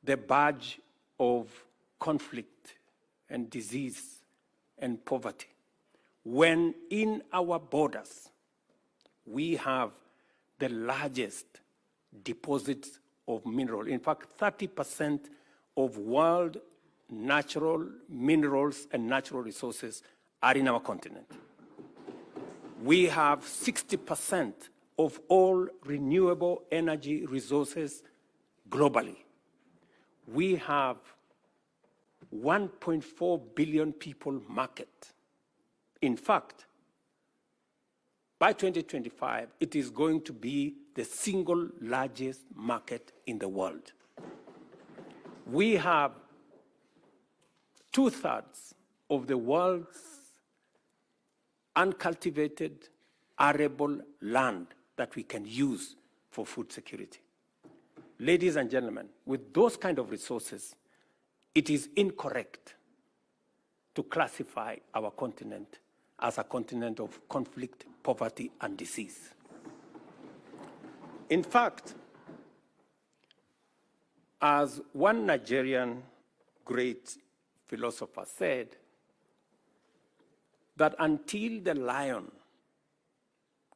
the badge of conflict and disease and poverty, when in our borders we have the largest deposits of mineral. In fact, 30% of world natural minerals and natural resources are in our continent. We have 60% of all renewable energy resources globally. We have 1.4 billion people market. In fact, by 2025, it is going to be the single largest market in the world. We have 2/3 of the world's uncultivated, arable land that we can use for food security. Ladies and gentlemen, with those kind of resources, it is incorrect to classify our continent as a continent of conflict, poverty, and disease. In fact, as one Nigerian great philosopher said, that until the lion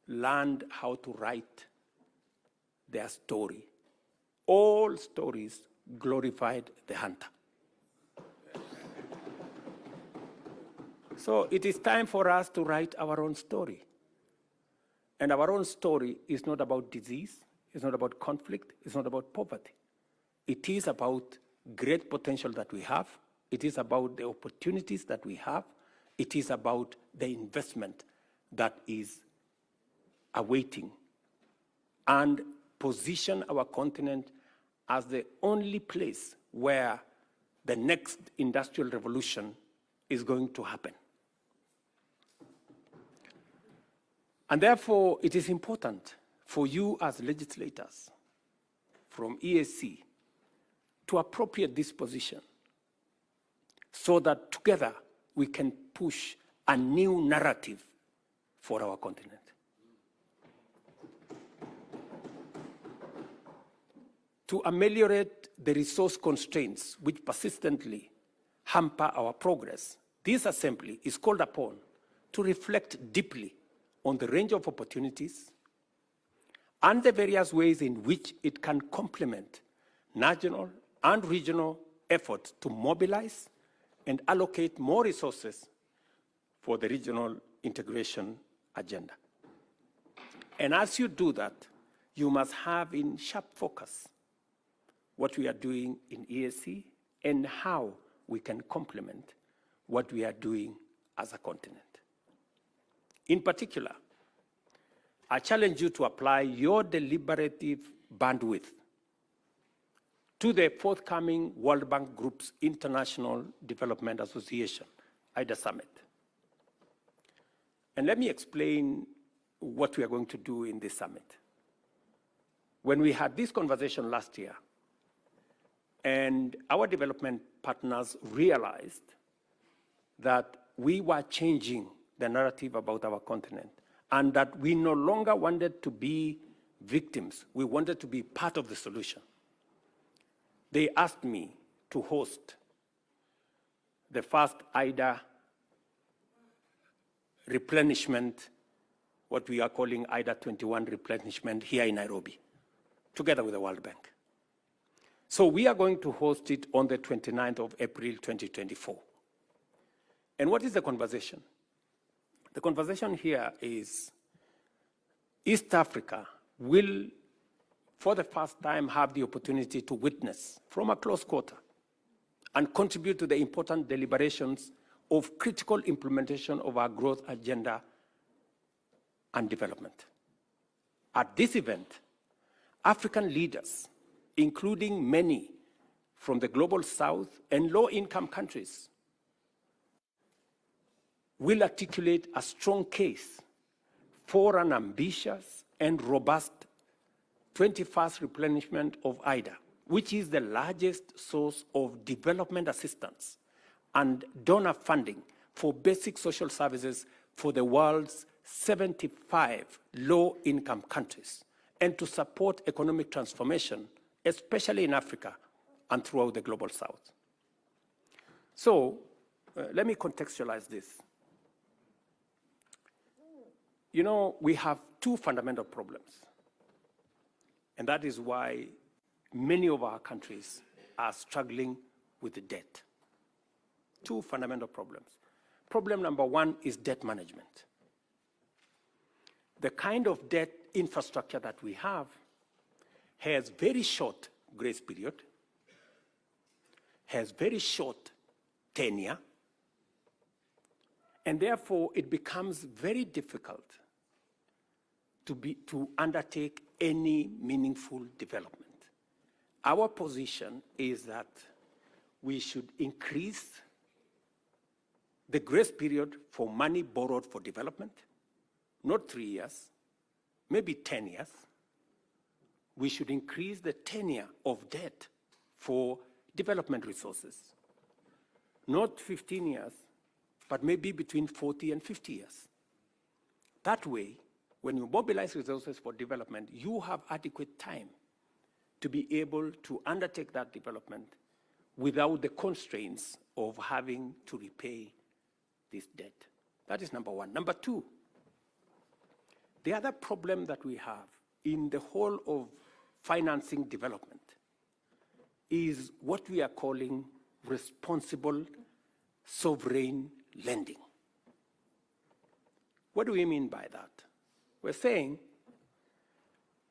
learned how to write their story, all stories glorified the hunter. So it is time for us to write our own story. And our own story is not about disease, it's not about conflict, it's not about poverty. It is about great potential that we have. It is about the opportunities that we have. It is about the investment that is awaiting, and position our continent as the only place where the next industrial revolution is going to happen. And therefore, it is important for you as legislators from EAC to appropriate this position so that together we can push a new narrative for our continent. To ameliorate the resource constraints which persistently hamper our progress, this assembly is called upon to reflect deeply on the range of opportunities and the various ways in which it can complement national and regional efforts to mobilize and allocate more resources for the regional integration agenda. And as you do that, you must have in sharp focus what we are doing in EAC and how we can complement what we are doing as a continent. In particular, I challenge you to apply your deliberative bandwidth to the forthcoming World Bank Group's International Development Association, IDA Summit. And let me explain what we are going to do in this summit. When we had this conversation last year, and our development partners realized that we were changing the narrative about our continent, and that we no longer wanted to be victims, we wanted to be part of the solution. They asked me to host the first IDA replenishment, what we are calling IDA 21 replenishment here in Nairobi, together with the World Bank. So we are going to host it on the 29th of April, 2024. And what is the conversation? The conversation here is East Africa will, for the first time, have the opportunity to witness from a close quarter and contribute to the important deliberations of critical implementation of our growth agenda and development. At this event, African leaders, including many from the global south and low-income countries, will articulate a strong case for an ambitious and robust 21st replenishment of IDA, which is the largest source of development assistance and donor funding for basic social services for the world's 75 low-income countries, and to support economic transformation, especially in Africa, and throughout the Global South. So let me contextualize this. You know, we have two fundamental problems, and that is why many of our countries are struggling with the debt. Two fundamental problems. Problem number one is debt management. The kind of debt infrastructure that we have has very short grace period, has very short tenure, and therefore it becomes very difficult to undertake any meaningful development. Our position is that we should increase the grace period for money borrowed for development, not 3 years, maybe 10 years. We should increase the tenure of debt for development resources, not 15 years, but maybe between 40 and 50 years. That way, when you mobilize resources for development, you have adequate time to be able to undertake that development without the constraints of having to repay this debt. That is number one. Number two, the other problem that we have in the whole of financing development is what we are calling responsible sovereign lending. What do we mean by that? We're saying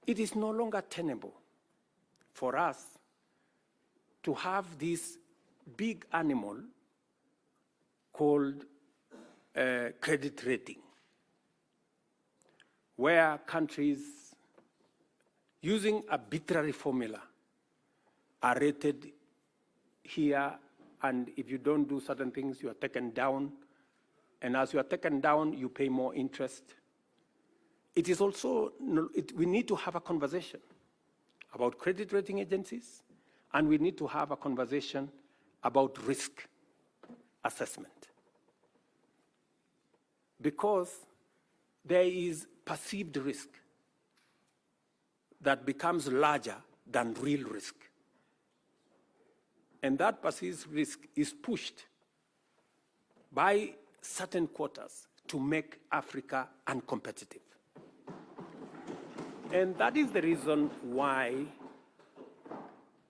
it is no longer tenable for us to have this big animal called credit rating, where countries using arbitrary formula are rated here, and if you don't do certain things, you are taken down, and as you are taken down, you pay more interest. It is also, we need to have a conversation about credit rating agencies, and we need to have a conversation about risk assessment. Because there is perceived risk that becomes larger than real risk. And that perceived risk is pushed by certain quarters to make Africa uncompetitive. And that is the reason why,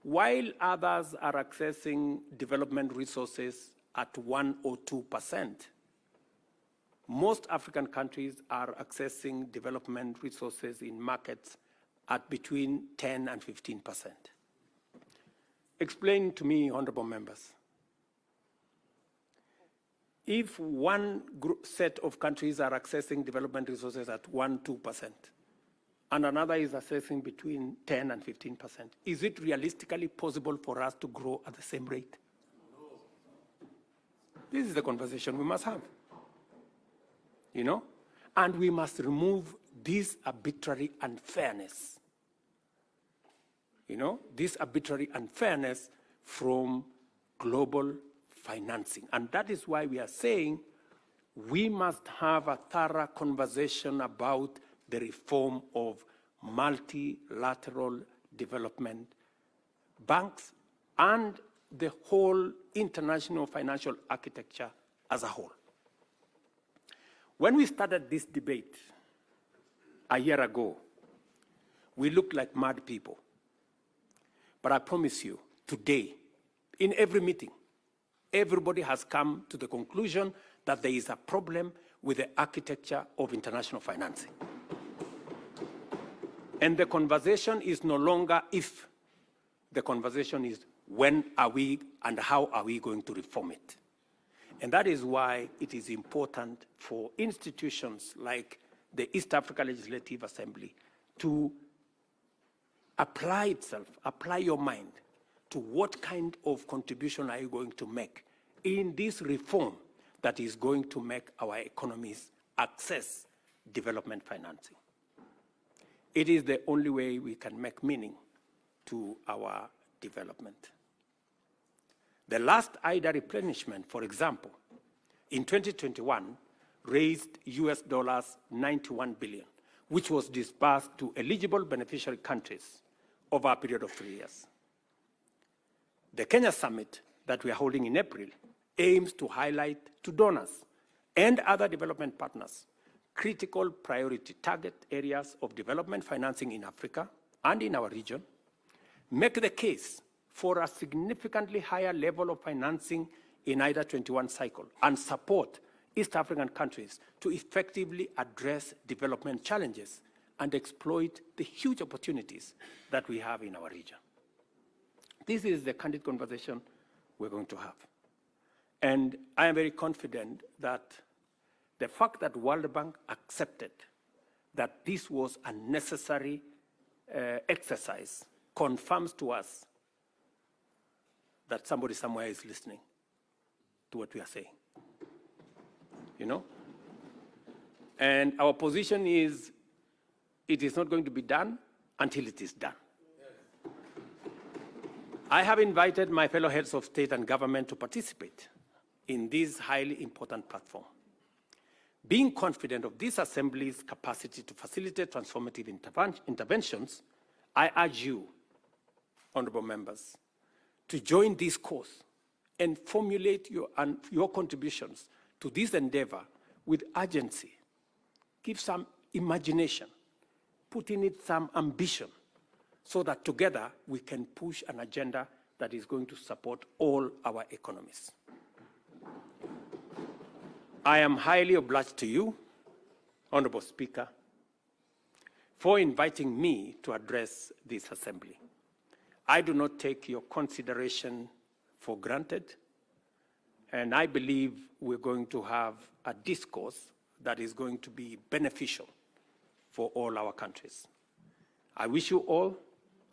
while others are accessing development resources at 1 or 2%, most African countries are accessing development resources in markets at between 10 and 15%. Explain to me, honorable members, if one set of countries are accessing development resources at 1, 2%, and another is assessing between 10 and 15%, is it realistically possible for us to grow at the same rate? No. This is the conversation we must have. You know? And we must remove this arbitrary unfairness. You know, this arbitrary unfairness from global financing. And that is why we are saying we must have a thorough conversation about the reform of multilateral development banks and the whole international financial architecture as a whole. When we started this debate a year ago, we looked like mad people. But I promise you, today, in every meeting, everybody has come to the conclusion that there is a problem with the architecture of international financing. And the conversation is no longer if, the conversation is when are we and how are we going to reform it. And that is why it is important for institutions like the East Africa Legislative Assembly to apply itself, apply your mind to what kind of contribution are you going to make in this reform that is going to make our economies access development financing. It is the only way we can make meaning to our development. The last IDA replenishment, for example, in 2021 raised US $91 billion, which was disbursed to eligible beneficiary countries over a period of 3 years. The Kenya Summit that we are holding in April aims to highlight to donors and other development partners critical priority target areas of development financing in Africa and in our region, make the case for a significantly higher level of financing in either 21 cycle, and support East African countries to effectively address development challenges and exploit the huge opportunities that we have in our region. This is the candid conversation we're going to have. And I am very confident that the fact that World Bank accepted that this was a necessary exercise confirms to us that somebody somewhere is listening to what we are saying. You know? And our position is, it is not going to be done until it is done. I have invited my fellow heads of state and government to participate in this highly important platform. Being confident of this Assembly's capacity to facilitate transformative interventions, I urge you, honorable members, to join this course and formulate your contributions to this endeavor with urgency. Give some imagination, put in it some ambition, so that together we can push an agenda that is going to support all our economies. I am highly obliged to you, Honorable Speaker, for inviting me to address this Assembly. I do not take your consideration for granted, and I believe we're going to have a discourse that is going to be beneficial for all our countries. I wish you all,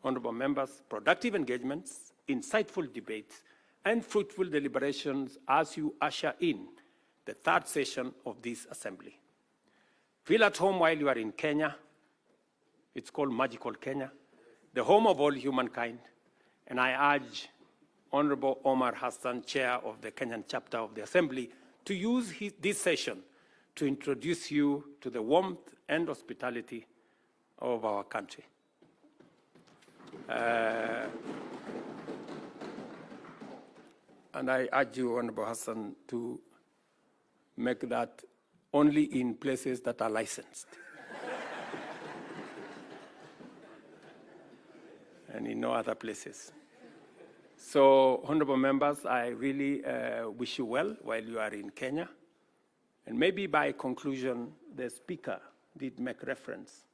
honorable members, productive engagements, insightful debates, and fruitful deliberations as you usher in the third session of this Assembly. Feel at home while you are in Kenya. It's called magical Kenya, the home of all humankind. And I urge Honorable Omar Hassan, Chair of the Kenyan chapter of the Assembly, to use this session to introduce you to the warmth and hospitality of our country. And I urge you, Honorable Hassan, to make that only in places that are licensed. And in no other places. So, honorable members, I really wish you well while you are in Kenya. And maybe by conclusion, the speaker did make reference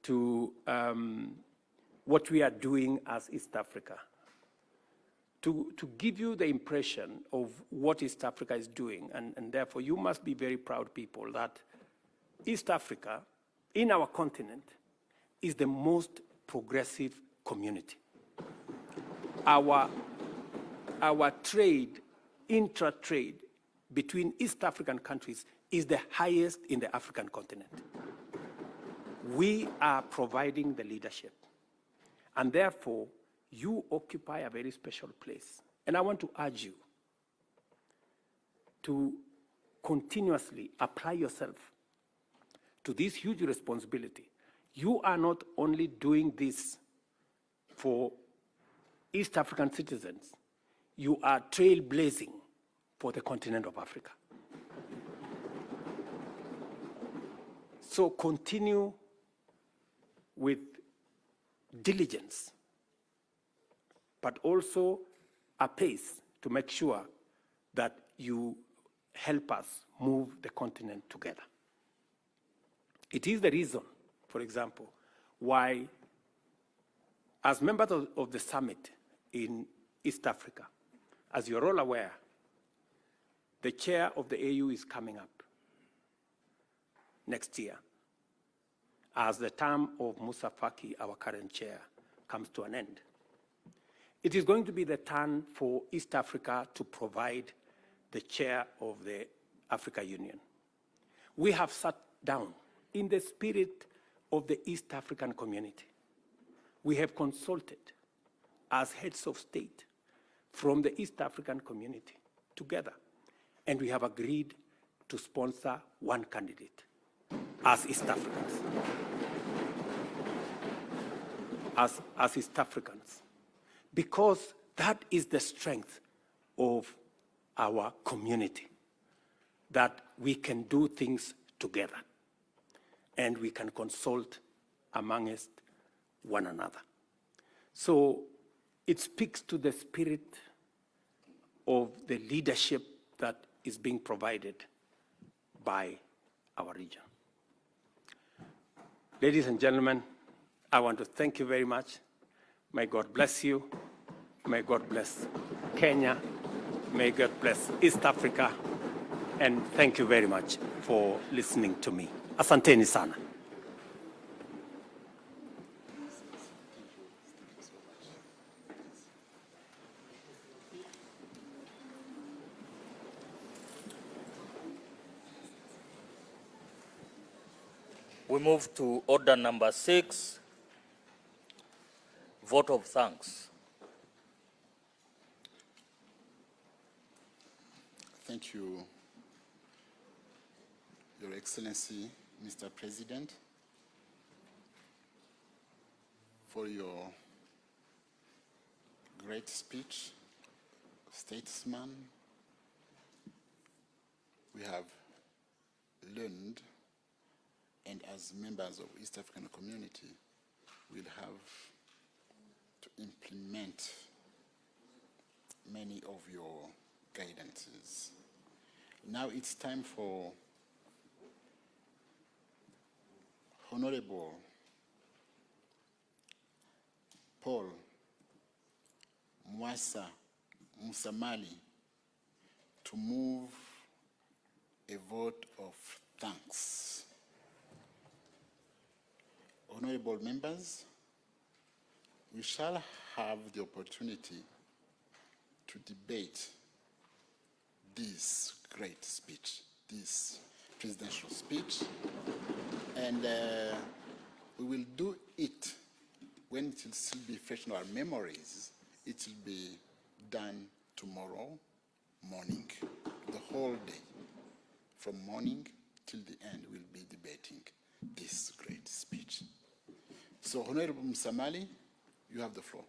to what we are doing as East Africa. To give you the impression of what East Africa is doing, and therefore you must be very proud people that East Africa, in our continent, is the most progressive community. Our trade, intra-trade between East African countries is the highest in the African continent. We are providing the leadership, and therefore you occupy a very special place. And I want to urge you to continuously apply yourself to this huge responsibility. You are not only doing this for East African citizens, you are trailblazing for the continent of Africa. So continue with diligence, but also a pace to make sure that you help us move the continent together. It is the reason, for example, why, as members of the summit in East Africa, as you're all aware, the chair of the AU is coming up next year, as the term of Musa Faki, our current chair, comes to an end. It is going to be the turn for East Africa to provide the chair of the Africa Union. We have sat down in the spirit of the East African community. We have consulted as heads of state from the East African community together, and we have agreed to sponsor one candidate as East Africans. As East Africans. Because That is the strength of our community, that we can do things together and we can consult amongst one another. So it speaks to the spirit of the leadership that is being provided by our region. Ladies and gentlemen, I want to thank you very much. May God bless you. May God bless Kenya. May God bless East Africa. And thank you very much for listening to me. Asanteni sana. We move to order number 6, vote of thanks. Thank you, Your Excellency, Mr. President, for your great speech, statesman. We have learned, and as members of East African community, we'll have to implement many of your guidances. Now it's time for Honorable Paul Mwasa Musamali to move a vote of thanks. Honorable members, we shall have the opportunity to debate this great speech, this presidential speech, and we will do it when it will still be fresh in our memories. It will be done tomorrow morning, the whole day. From morning till the end, we'll be debating this great speech. So, Honorable Musamali, you have the floor.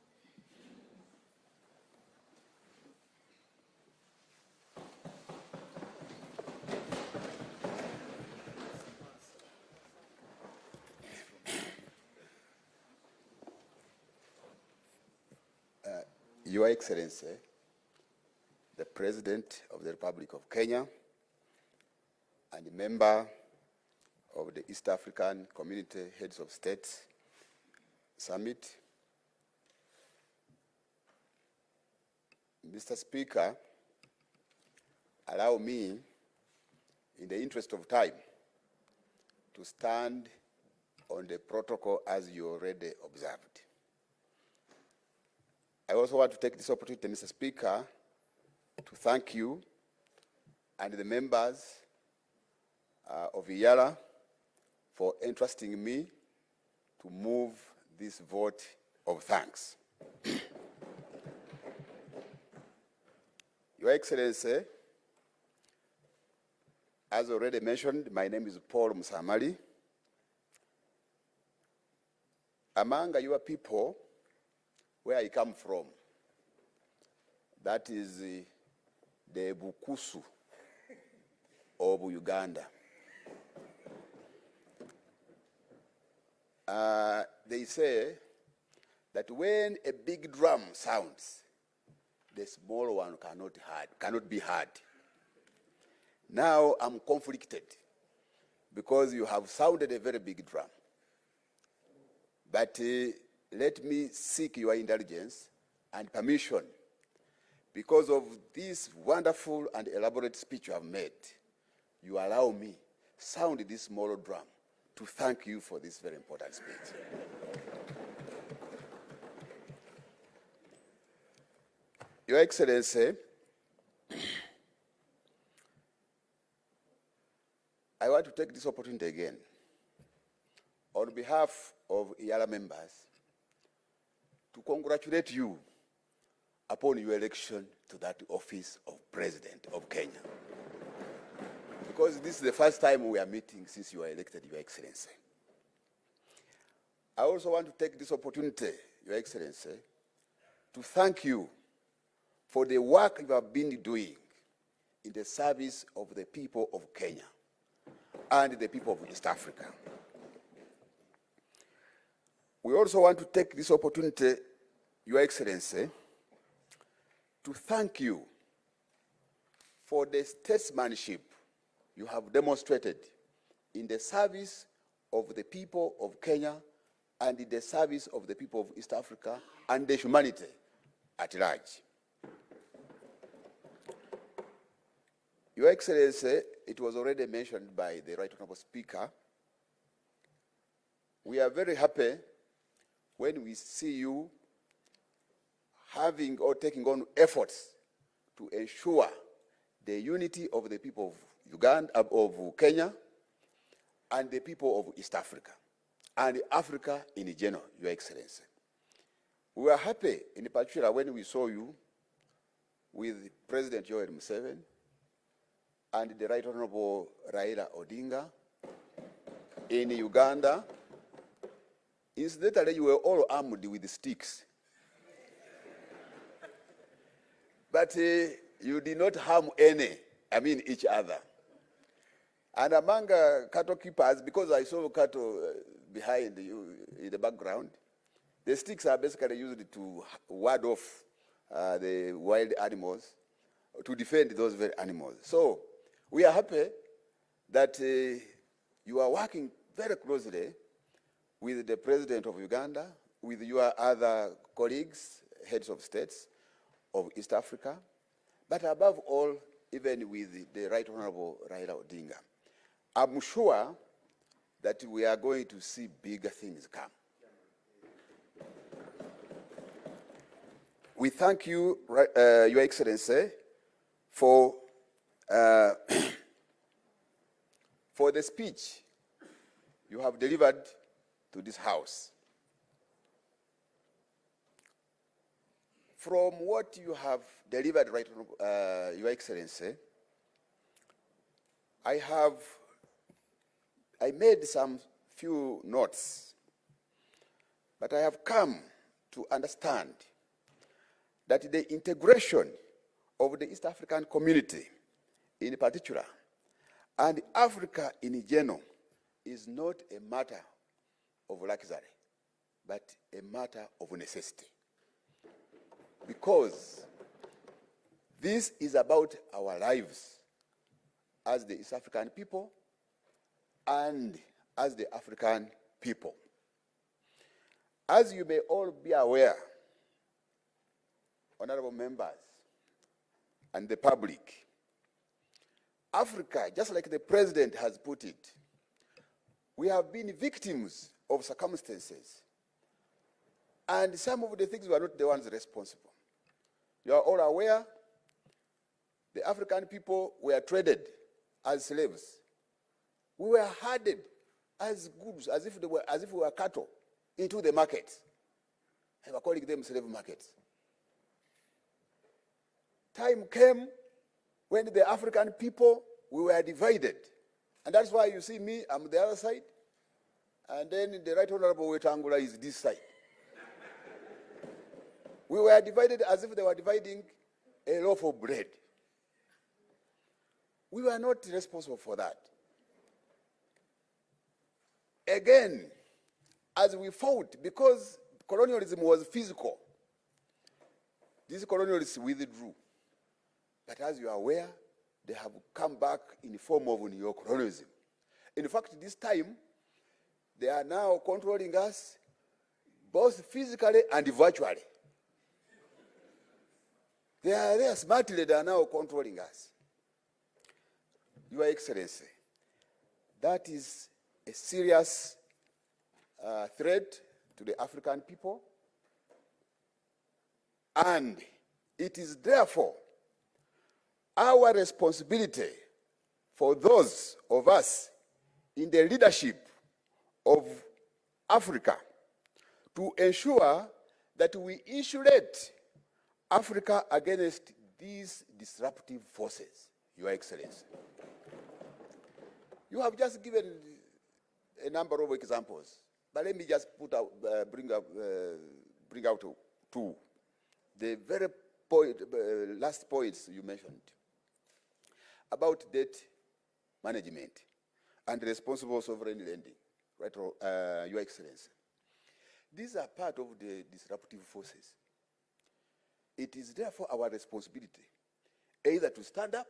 Your Excellency, the President of the Republic of Kenya and a member of the East African Community Heads of States Summit, Mr. Speaker, allow me, in the interest of time, to stand on the protocol as you already observed. I also want to take this opportunity, Mr. Speaker, to thank you and the members of IALA for entrusting me to move this vote of thanks. Your Excellency, as already mentioned, my name is Paul Musamali. Among your people, where I come from, that is the Bukusu of Uganda. They say that when a big drum sounds, the small one cannot be heard. Now I'm conflicted because you have sounded a very big drum. But let me seek your indulgence and permission, because of this wonderful and elaborate speech you have made. You allow me sound this small drum to thank you for this very important speech. Your Excellency, I want to take this opportunity again, on behalf of IALA members, to congratulate you upon your election to that office of President of Kenya. Because this is the first time we are meeting since you were elected, Your Excellency. I also want to take this opportunity, Your Excellency, to thank you for the work you have been doing in the service of the people of Kenya and the people of East Africa. We also want to take this opportunity, Your Excellency, to thank you for the statesmanship you have demonstrated in the service of the people of Kenya and in the service of the people of East Africa and the humanity at large. Your Excellency, it was already mentioned by the Right Honorable Speaker, we are very happy when we see you having or taking on efforts to ensure the unity of the people of Uganda, of Kenya, and the people of East Africa, and Africa in general, Your Excellency. We were happy, in particular, when we saw you with President Yoweri Museveni and the Right Honorable Raila Odinga in Uganda. Incidentally, you were all armed with sticks. But you did not harm each other. And among cattle keepers, because I saw cattle behind you in the background, the sticks are basically used to ward off the wild animals, to defend those very animals. So we are happy that you are working very closely with the President of Uganda, with your other colleagues, heads of states of East Africa, but above all, even with the Right Honorable Raila Odinga. I'm sure that we are going to see bigger things come. We thank you, Your Excellency, for the speech you have delivered to this House. From what you have delivered, Your Excellency, I made some few notes, but I have come to understand that the integration of the East African community in particular and Africa in general is not a matter of luxury, but a matter of necessity. Because this is about our lives as the East African people and as the African people. As you may all be aware, honorable members and the public, Africa, just like the President has put it, we have been victims of circumstances. And some of the things were not the ones responsible. You are all aware, the African people were traded as slaves. We were herded as goods, as if we were cattle, into the markets. They were calling them slave markets. Time came when the African people, we were divided. And that's why you see me, I'm the other side, and then the Right Honorable Wetangula is this side. We were divided as if they were dividing a loaf of bread. We were not responsible for that. Again, as we fought, because colonialism was physical, these colonialists withdrew. But as you are aware, they have come back in the form of neo-colonialism. In fact, this time, they are now controlling us both physically and virtually. They are there smartly, they are now controlling us. Your Excellency, that is a serious threat to the African people, and it is therefore our responsibility for those of us in the leadership of Africa to ensure that we insulate Africa against these disruptive forces, Your Excellency. You have just given a number of examples, but let me just bring out two. The very last points you mentioned about debt management and responsible sovereign lending, right, Your Excellency. These are part of the disruptive forces. It is therefore our responsibility either to stand up,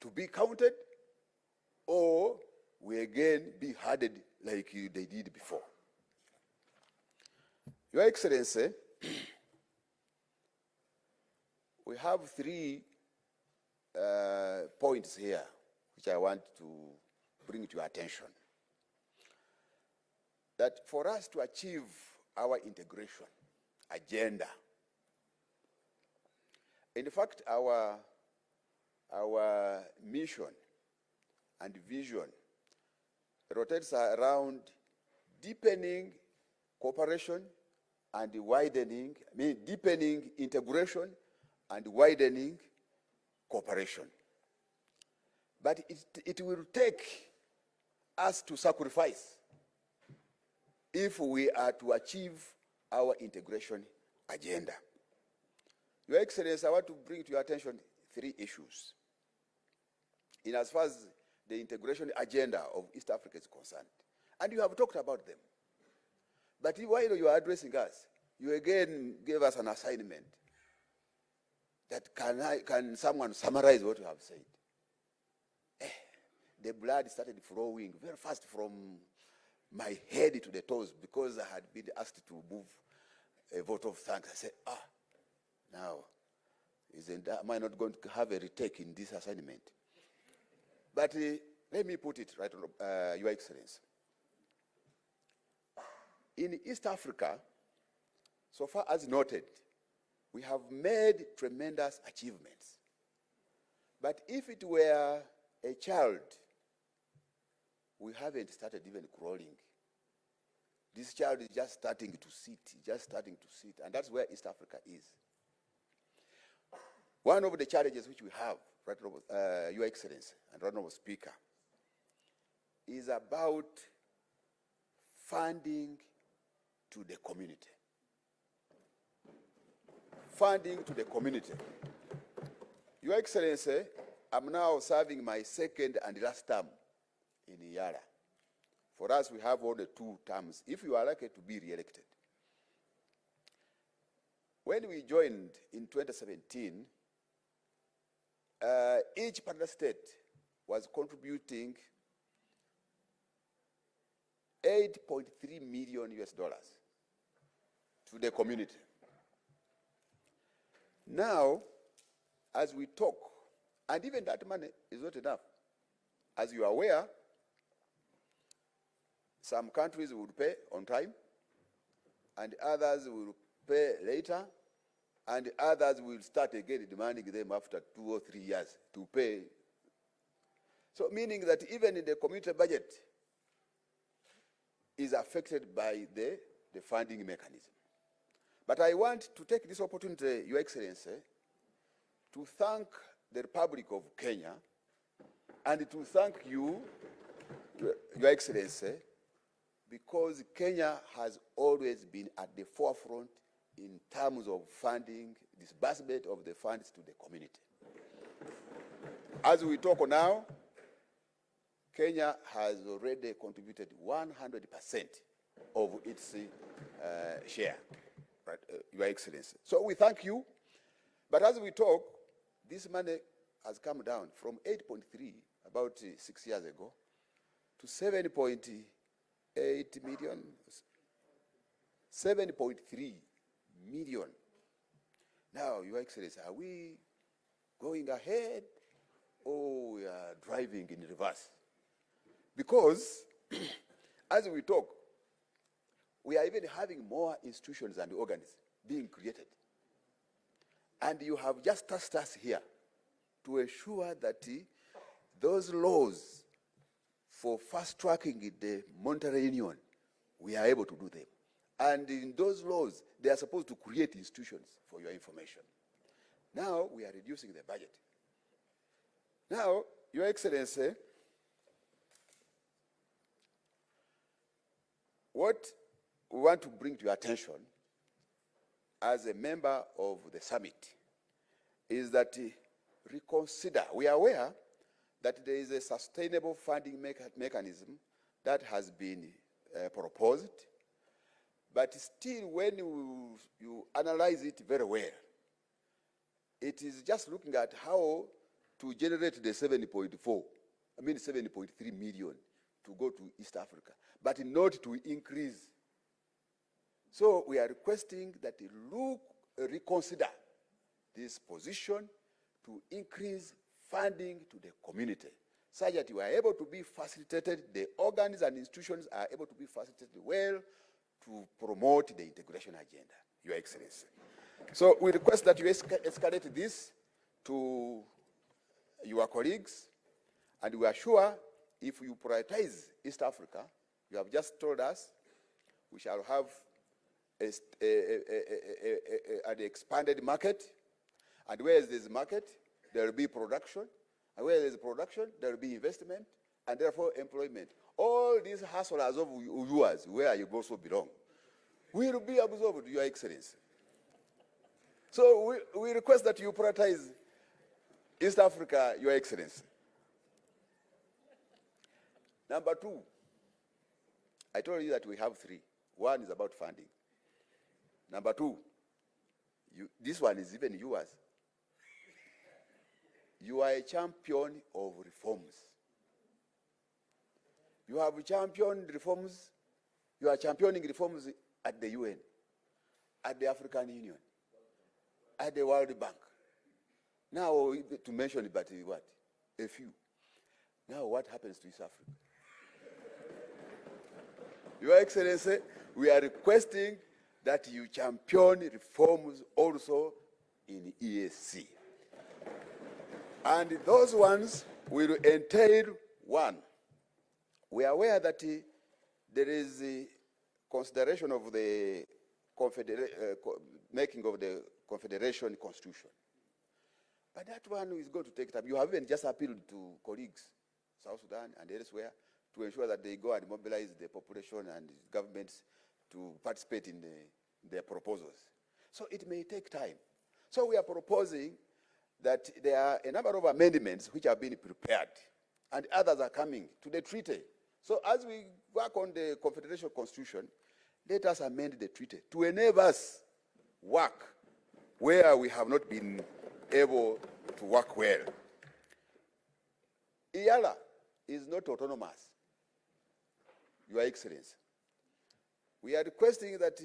to be counted, or we again be hardened like they did before. Your Excellency, we have 3 points here which I want to bring to your attention. That for us to achieve our integration agenda, in fact, our mission and vision rotates around deepening cooperation and widening, deepening integration and widening cooperation. But it will take us to sacrifice if we are to achieve our integration agenda. Your Excellency, I want to bring to your attention 3 issues in as far as the integration agenda of East Africa is concerned. And you have talked about them. But while you are addressing us, you again gave us an assignment that can someone summarize what you have said? The blood started flowing very fast from my head to the toes because I had been asked to move a vote of thanks. I said, now, am I not going to have a retake in this assignment? But let me put it right, Your Excellency. In East Africa, so far as noted, we have made tremendous achievements. But if it were a child, we haven't started even crawling. This child is just starting to sit, and that's where East Africa is. One of the challenges which we have, right, Your Excellency and Honorable Speaker, is about funding to the community. Funding to the community. Your Excellency, I'm now serving my 2nd and last term in Yara. For us, we have only 2 terms, if you are likely to be re-elected. When we joined in 2017, each partner state was contributing $8.3 million to the community. Now, as we talk, and even that money is not enough. As you are aware, some countries will pay on time, and others will pay later, and others will start again demanding them after 2 or 3 years to pay. So meaning that even in the community budget is affected by the funding mechanism. But I want to take this opportunity, Your Excellency, to thank the Republic of Kenya and to thank you, Your Excellency, because Kenya has always been at the forefront in terms of funding, disbursement of the funds to the community. As we talk now, Kenya has already contributed 100% of its share, right, Your Excellency. So we thank you, but as we talk, this money has come down from 8.3 about 6 years ago to 7.8 million, 7.3 million. Now, Your Excellency, are we going ahead or we are driving in reverse? Because as we talk, we are even having more institutions and organs being created. And you have just tasked us here to ensure that those laws for fast-tracking the monetary union, we are able to do them. And in those laws, they are supposed to create institutions, for your information. Now, we are reducing the budget. Now, Your Excellency, what we want to bring to your attention as a member of the summit is that reconsider. We are aware that there is a sustainable funding mechanism that has been proposed, but still when you analyze it very well, it is just looking at how to generate the 7.3 million to go to East Africa, but not to increase. So we are requesting that you reconsider this position to increase funding to the community, such that you are able to be facilitated, the organs and institutions are able to be facilitated well to promote the integration agenda, Your Excellency. So we request that you escalate this to your colleagues, and we are sure if you prioritize East Africa, you have just told us, we shall have an expanded market, and where there's market, there will be production, and where there's production, there will be investment, and therefore employment. All these hustlers of yours, where you also belong, will be absorbed, Your Excellency. So we request that you prioritize East Africa, Your Excellency. Number two, I told you that we have three. One is about funding. Number two, this one is even yours. You are a champion of reforms. You have championed reforms. You are championing reforms at the UN, at the African Union, at the World Bank. Now, to mention it, but what? A few. Now, what happens to East Africa? Your Excellency, we are requesting that you champion reforms also in EAC. And those ones will entail, one, we are aware that there is a consideration of the making of the Confederation Constitution. But that one is going to take time. You have even just appealed to colleagues, South Sudan and elsewhere, to ensure that they go and mobilize the population and governments to participate in their proposals. So it may take time. So we are proposing that there are a number of amendments which have been prepared, and others are coming to the treaty. So as we work on the Confederation Constitution, let us amend the treaty to enable us work where we have not been able to work well. IALA is not autonomous, Your Excellency. We are requesting that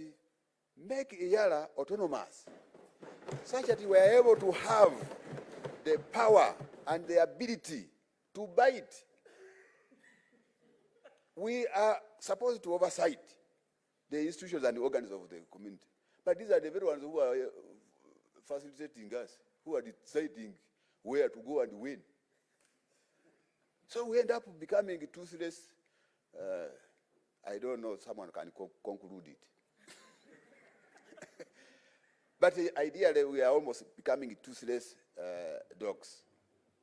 make IALA autonomous, such that we are able to have the power and the ability to bite. We are supposed to oversight the institutions and the organs of the community. But these are the very ones who are facilitating us, who are deciding where to go and when. So we end up becoming toothless. I don't know, someone can conclude it. But ideally, we are almost becoming toothless dogs,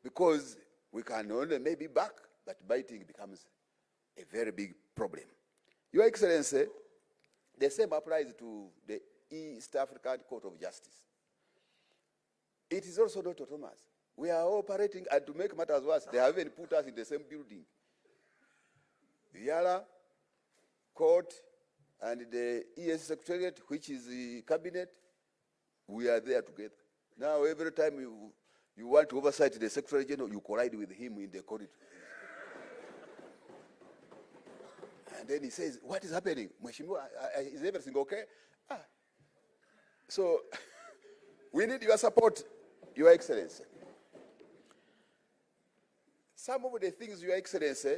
because we can only maybe bark, but biting becomes a very big problem. Your Excellency, the same applies to the East African Court of Justice. It is also not autonomous. We are operating, and to make matters worse, they have even put us in the same building. The IALA Court and the EAC Secretariat, which is the cabinet, we are there together. Now, every time you want to oversight the Secretary General, you collide with him in the corridor. And then he says, what is happening? Mheshimiwa, is everything okay? So, we need your support, Your Excellency. Some of the things, Your Excellency,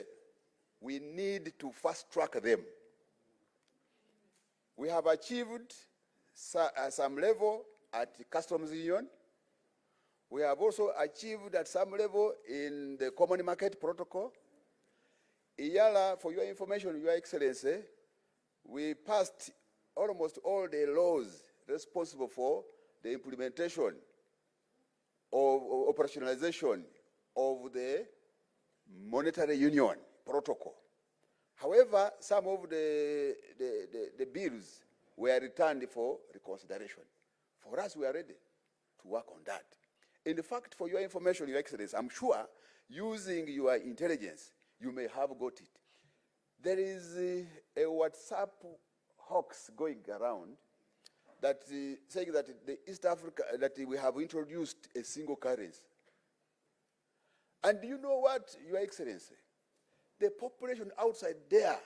we need to fast track them. We have achieved some level at the Customs Union. We have also achieved at some level in the Common Market Protocol. IALA, for your information, Your Excellency, we passed almost all the laws responsible for the implementation of operationalization of the Monetary Union Protocol. However, some of the bills were returned for reconsideration. For us, we are ready to work on that. In fact, for your information, Your Excellency, I'm sure using your intelligence, you may have got it. There is a WhatsApp hoax going around that saying that the East Africa, that we have introduced a single currency. And do you know what, Your Excellency? The population outside there,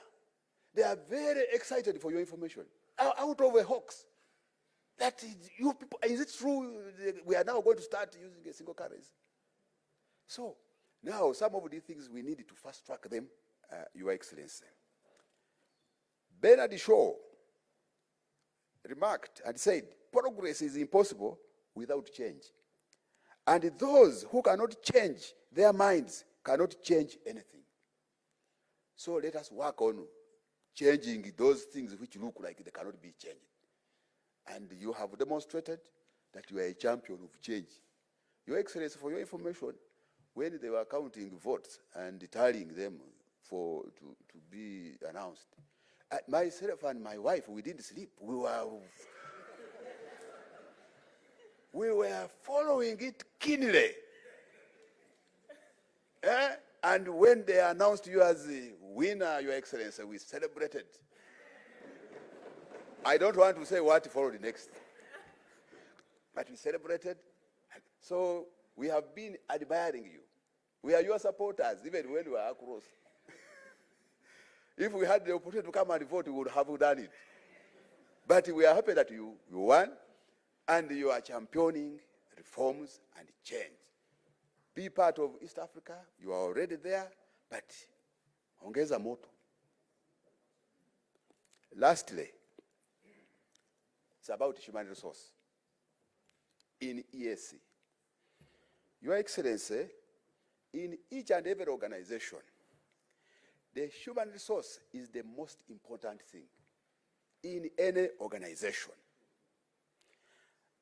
they are very excited for your information. Out of a hoax. That is, you people, is it true we are now going to start using a single currency? So, now some of these things we need to fast track them, Your Excellency. Bernard Shaw remarked and said, progress is impossible without change. And those who cannot change their minds cannot change anything. So let us work on changing those things which look like they cannot be changed. And you have demonstrated that you are a champion of change. Your Excellency, for your information, when they were counting votes and tallying them to be announced, myself and my wife, we didn't sleep. We were following it keenly. And when they announced you as the winner, Your Excellency, we celebrated. I don't want to say what followed next, but we celebrated. So we have been admiring you. We are your supporters, even when we are across. If we had the opportunity to come and vote, we would have done it. But we are happy that you won, and you are championing reforms and change. Be part of East Africa. You are already there, but ongeza moto. Lastly, it's about human resource in EAC. Your Excellency, in each and every organization, the human resource is the most important thing in any organization.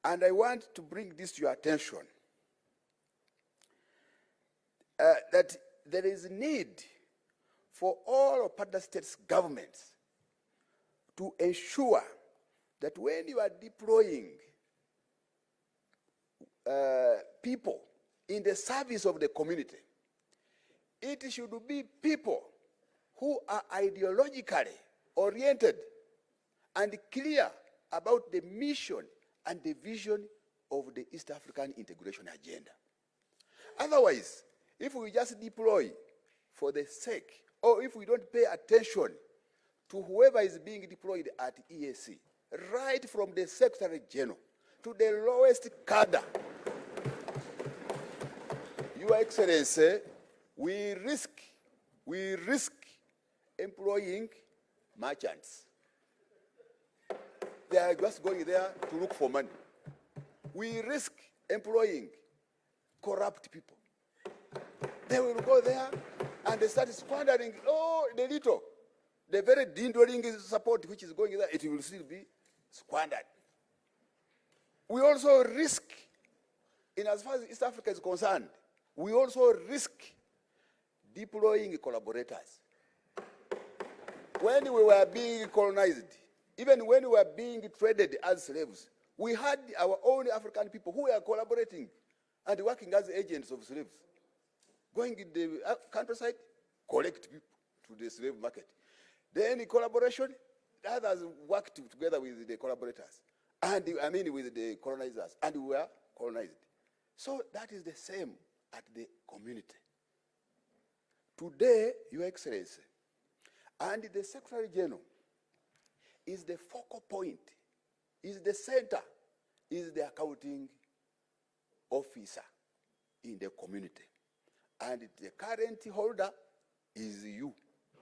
And I want to bring this to your attention, that there is a need for all of partner states' governments to ensure that when you are deploying people in the service of the community, it should be people who are ideologically oriented and clear about the mission and the vision of the East African integration agenda. Otherwise, if we just deploy for the sake, or if we don't pay attention to whoever is being deployed at EAC, right from the Secretary General to the lowest cadre, Your Excellency, we risk employing merchants. They are just going there to look for money. We risk employing corrupt people. They will go there and they start squandering, the little, the very dwindling support which is going there, it will still be squandered. We also risk, in as far as East Africa is concerned, we also risk deploying collaborators. When we were being colonized, even when we were being traded as slaves, we had our own African people who were collaborating and working as agents of slaves. Going in the countryside, collect people to the slave market. Then in collaboration, the others worked together with the collaborators, and with the colonizers, and we were colonized. So that is the same at the community. Today, Your Excellency, and the Secretary General is the focal point, is the center, is the accounting officer in the community. And the current holder is you,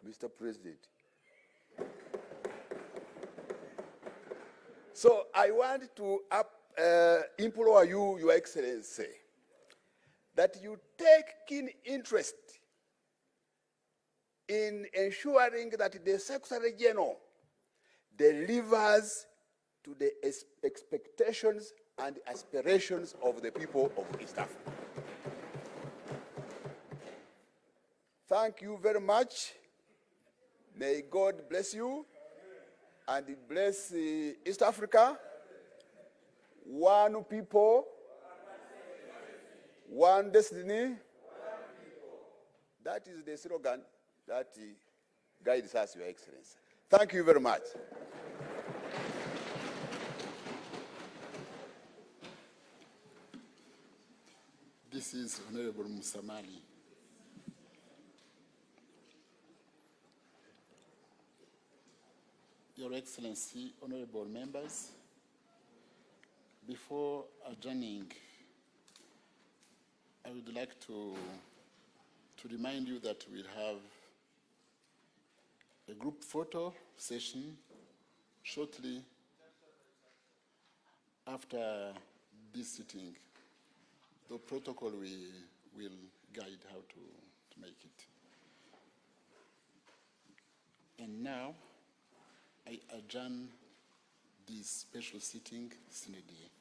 Mr. President. So I want to implore you, Your Excellency, that you take keen interest in ensuring that the Secretary General delivers to the expectations and aspirations of the people of East Africa. Thank you very much. May God bless you and bless East Africa. one people, one destiny. That is the slogan that guides us, Your Excellency. Thank you very much. This is Honorable Musamali. Your Excellency, honorable members, before adjourning, I would like to remind you that we'll have a group photo session shortly after this sitting. The protocol will guide how to make it. And now, I adjourn this special sitting sine die.